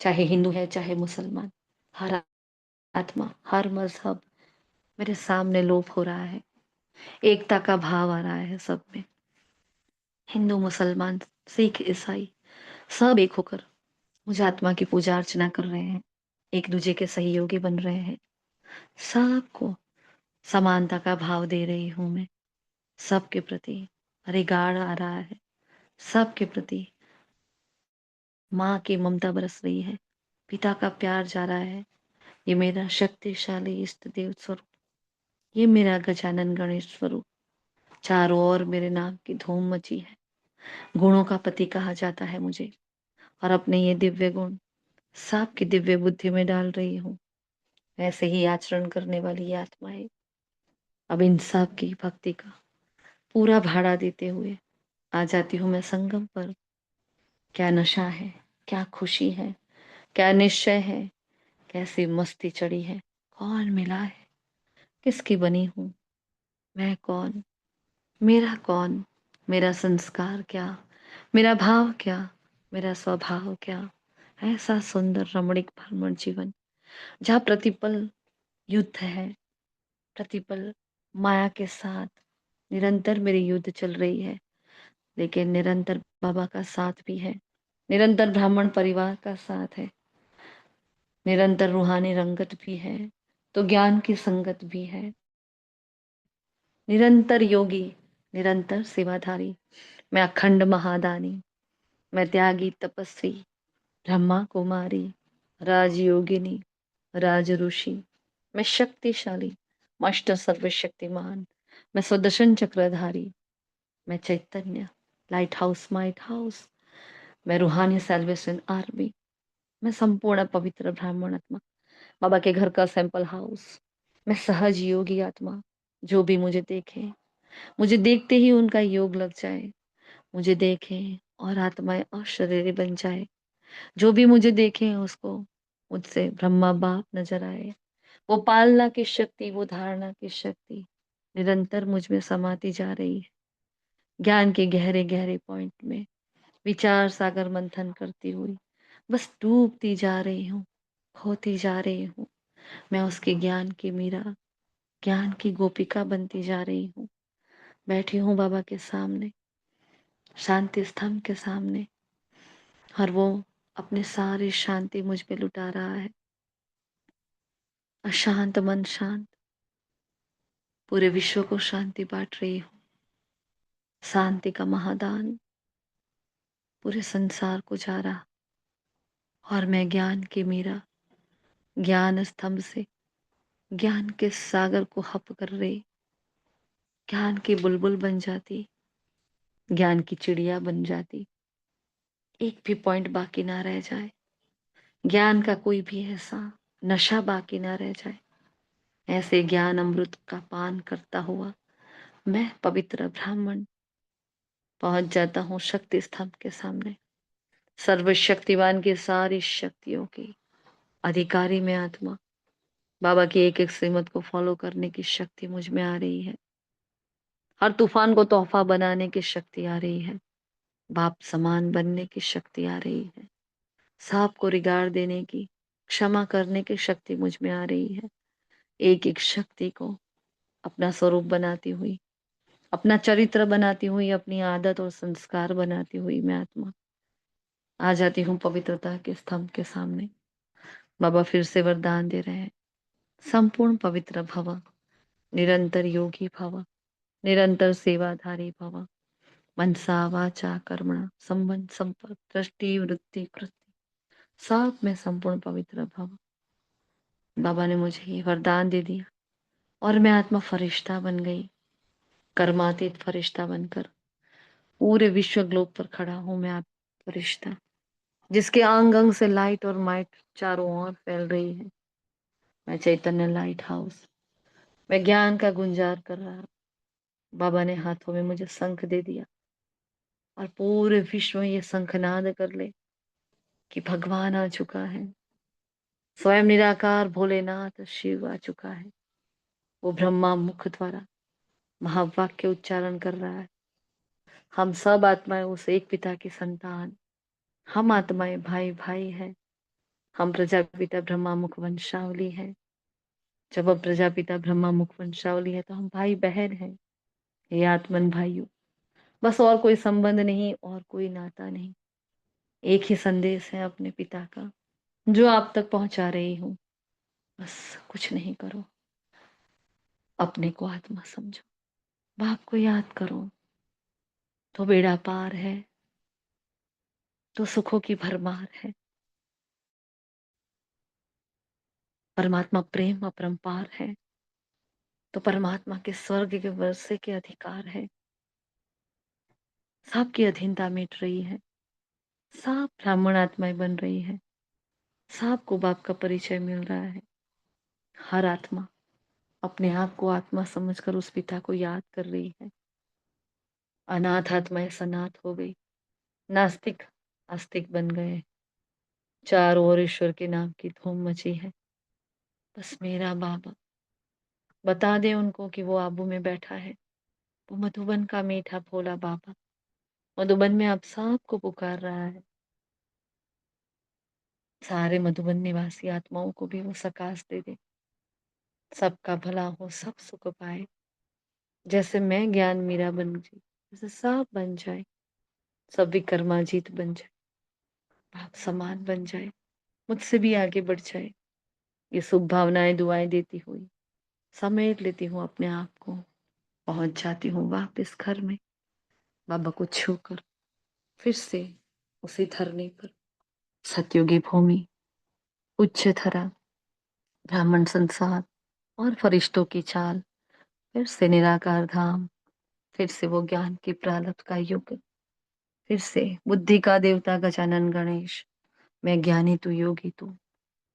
चाहे हिंदू है चाहे मुसलमान, हर आत्मा, हर मजहब मेरे सामने लोप हो रहा है। एकता का भाव आ रहा है सब में। हिंदू, मुसलमान, सिख, ईसाई सब एक होकर मुझे आत्मा की पूजा अर्चना कर रहे हैं, एक दूजे के सहयोगी बन रहे हैं। सबको समानता का भाव दे रही हूं मैं, सबके प्रति रिगार्ड आ रहा है, सबके प्रति माँ की ममता बरस रही है, पिता का प्यार जा रहा है। ये मेरा शक्तिशाली इष्ट देव स्वरूप, ये मेरा गजानन गणेश स्वरूप, चारों ओर मेरे नाम की धूम मची है। गुणों का पति कहा जाता है मुझे, और अपने ये दिव्य गुण सबकी दिव्य बुद्धि में डाल रही हूँ। वैसे ही आचरण करने वाली ये आत्माएं अब इन सब की भक्ति का पूरा भाड़ा देते हुए आ जाती हूँ मैं संगम पर। क्या नशा है, क्या खुशी है, क्या निश्चय है, कैसी मस्ती चढ़ी है। कौन मिला है, किसकी बनी हूँ, मैं कौन, मेरा कौन, मेरा संस्कार क्या, मेरा भाव क्या, मेरा स्वभाव क्या। ऐसा सुंदर रमणीक भ्रमण जीवन जहाँ प्रतिपल युद्ध है, प्रतिपल माया के साथ निरंतर मेरी युद्ध चल रही है, लेकिन निरंतर बाबा का साथ भी है, निरंतर ब्राह्मण परिवार का साथ है, निरंतर रूहानी रंगत भी है, तो ज्ञान की संगत भी है, निरंतर योगी निरंतर सेवाधारी, मैं अखंड महादानी, मैं त्यागी तपस्वी, ब्रह्मा कुमारी, राजयोगिनी, राज ऋषि, मैं शक्तिशाली, मष्ट सर्वशक्तिमान, मैं सुदर्शन चक्रधारी, मैं चैतन्य, लाइट हाउस माइट हाउस, मैं रूहानी सैल्वेशन आर्मी, मैं संपूर्ण पवित्र ब्राह्मण आत्मा, बाबा के घर का सैंपल हाउस, मैं सहज योगी आत्मा, जो भी मुझे देखे, मुझे देखते ही उनका योग लग जाए, मुझे देखे और आत्माएं अशरीरी बन जाए, जो भी मुझे देखे उसको मुझसे ब्रह्मा बाप नजर आए। वो पालना की शक्ति, वो धारणा की शक्ति निरंतर मुझ में समाती जा रही है। ज्ञान के गहरे गहरे पॉइंट में विचार सागर मंथन करती हुई बस डूबती जा रही हूँ, खोती जा रही हूँ। मैं उसके ज्ञान की मीरा, ज्ञान की गोपिका बनती जा रही हूँ। बैठी हूँ बाबा के सामने, शांति स्तंभ के सामने, और वो अपने सारी शांति मुझ पे लुटा रहा है। अशांत मन शांत, पूरे विश्व को शांति बांट रही हूँ। शांति का महादान पूरे संसार को जा रहा, और मैं ज्ञान की मीरा, ज्ञान स्तंभ से ज्ञान के सागर को हप कर रही, ज्ञान की बुलबुल बन जाती, ज्ञान की चिड़िया बन जाती। एक भी पॉइंट बाकी ना रह जाए, ज्ञान का कोई भी ऐसा नशा बाकी ना रह जाए। ऐसे ज्ञान अमृत का पान करता हुआ मैं पवित्र ब्राह्मण पहुंच जाता हूँ शक्ति स्तंभ के सामने। सर्वशक्तिवान की सारी शक्तियों की अधिकारी में आत्मा, बाबा की एक एक श्रीमत को फॉलो करने की शक्ति मुझ में आ रही है। हर तूफान को तोहफा बनाने की शक्ति आ रही है। बाप समान बनने की शक्ति आ रही है। सांप को रिगाड़ देने की, क्षमा करने की शक्ति मुझ में आ रही है। एक एक शक्ति को अपना स्वरूप बनाती हुई, अपना चरित्र बनाती हुई, अपनी आदत और संस्कार बनाती हुई मैं आत्मा आ जाती हूँ पवित्रता के स्तंभ के सामने। बाबा फिर से वरदान दे रहे हैं, संपूर्ण पवित्र भव, निरंतर योगी भव, निरंतर सेवाधारी भव, मनसा वाचा कर्मणा संबंध संपर्क दृष्टि वृत्ति कृति, सब में संपूर्ण पवित्र भव। बाबा ने मुझे ये वरदान दे दिया और मैं आत्मा फरिश्ता बन गई, कर्मातीत फरिश्ता बनकर पूरे विश्व ग्लोब पर खड़ा हूं। मैं आप फरिश्ता जिसके अंग अंग से लाइट और माइट चारों ओर फैल रही है। मैं चैतन्य लाइट हाउस, मैं ज्ञान का गुंजार कर रहा। बाबा ने हाथों में मुझे शंख दे दिया और पूरे विश्व में ये शंखनाद कर ले कि भगवान आ चुका है, स्वयं निराकार भोलेनाथ शिव आ चुका है। वो ब्रह्मा मुख द्वारा महावाक्य उच्चारण कर रहा है, हम सब आत्माएं उस एक पिता की संतान, हम आत्माएं भाई भाई हैं, हम प्रजापिता ब्रह्मा मुख वंशावली है। जब अब प्रजापिता ब्रह्मा मुख वंशावली है तो हम भाई बहन हैं। हे आत्मन भाइयों, बस और कोई संबंध नहीं और कोई नाता नहीं, एक ही संदेश है अपने पिता का जो आप तक पहुंचा रही हूँ। बस कुछ नहीं करो, अपने को आत्मा समझो, बाप को याद करो तो बेड़ा पार है, तो सुखों की भरमार है। परमात्मा प्रेम अपरंपार है, तो परमात्मा के स्वर्ग के वर्षे के अधिकार है। सबकी अधीनता मिट रही है, सब ब्राह्मण आत्माएं बन रही है, सबको बाप का परिचय मिल रहा है। हर आत्मा अपने आप को आत्मा समझकर उस पिता को याद कर रही है। अनाथ आत्माएं सनाथ हो गई, नास्तिक आस्तिक बन गए, चारों ओर ईश्वर के नाम की धूम मची है। बस मेरा बाबा बता दे उनको कि वो आबू में बैठा है, वो मधुबन का मीठा भोला बाबा मधुबन में आप सबको पुकार रहा है। सारे मधुबन निवासी आत्माओं को भी वो सकाश दे दे, सबका भला हो, सब सुख पाए। जैसे मैं ज्ञान मीरा बन गई, जैसे सब बन जाए, सब विक्रमाजीत बन जाए, बाप समान बन जाए, मुझसे भी आगे बढ़ जाए। ये शुभ भावनाएं दुआएं देती हुई समेट लेती हूँ अपने आप को पहुंच जाती हूँ वापस घर में, बाबा को छूकर फिर से उसी धरनी पर, सतयुगी भूमि, उच्च धरा, ब्राह्मण संसार और फरिश्तों की चाल, फिर से निराकार धाम, फिर से वो ज्ञान की प्रारब्ध का युग, फिर से बुद्धि का देवता गजानन गणेश, मैं ज्ञानी तू योगी तू,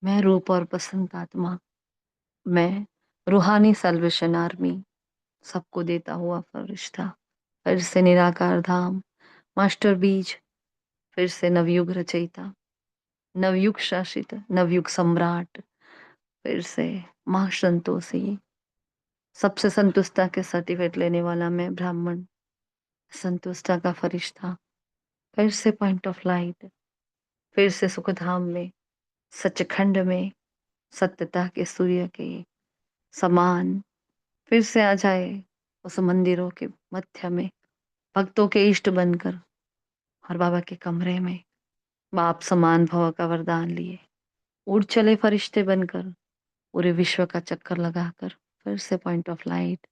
मैं रूप और बसंत आत्मा, मैं रूहानी सल्वेशन आर्मी, सबको देता हुआ फरिश्ता, फिर से निराकार धाम, मास्टर बीज, फिर से नवयुग रचयिता, नवयुग शासित, नवयुग सम्राट, फिर से माँ संतोषी, सबसे संतुष्टा के सर्टिफिकेट लेने वाला मैं ब्राह्मण, संतुष्टा का फरिश्ता, फिर से पॉइंट ऑफ लाइट, फिर से सुखधाम में, सचखंड में, सत्यता के सूर्य के समान, फिर से आ जाए उस मंदिरों के मध्य में, भक्तों के इष्ट बनकर, और बाबा के कमरे में बाप समान भव का वरदान लिए उड़ चले फरिश्ते बनकर, पूरे विश्व का चक्कर लगाकर, फिर से पॉइंट ऑफ लाइट,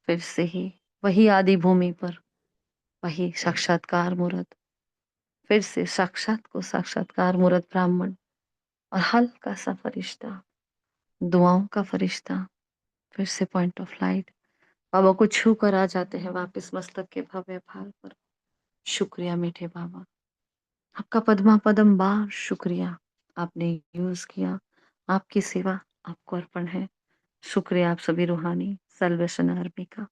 फिर से ही वही आदि भूमि पर वही साक्षात्कार मूर्त, फिर से साक्षात को साक्षात्कार मूर्त ब्राह्मण, और हल्का सा फरिश्ता, दुआओं का फरिश्ता, फिर से पॉइंट ऑफ लाइट, बाबा को छू कर आ जाते हैं वापस मस्तक के भव्य भाग पर। शुक्रिया मीठे बाबा, आपका पद्मा पदम बार शुक्रिया, आपने यूज किया, आपकी सेवा आपको अर्पण है। शुक्रिया आप सभी रूहानी सल्वेशन आर्मी का,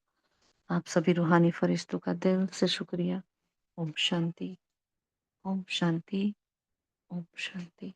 आप सभी रूहानी फरिश्तों का दिल से शुक्रिया। ओम शांति, ओम शांति, ओम शांति।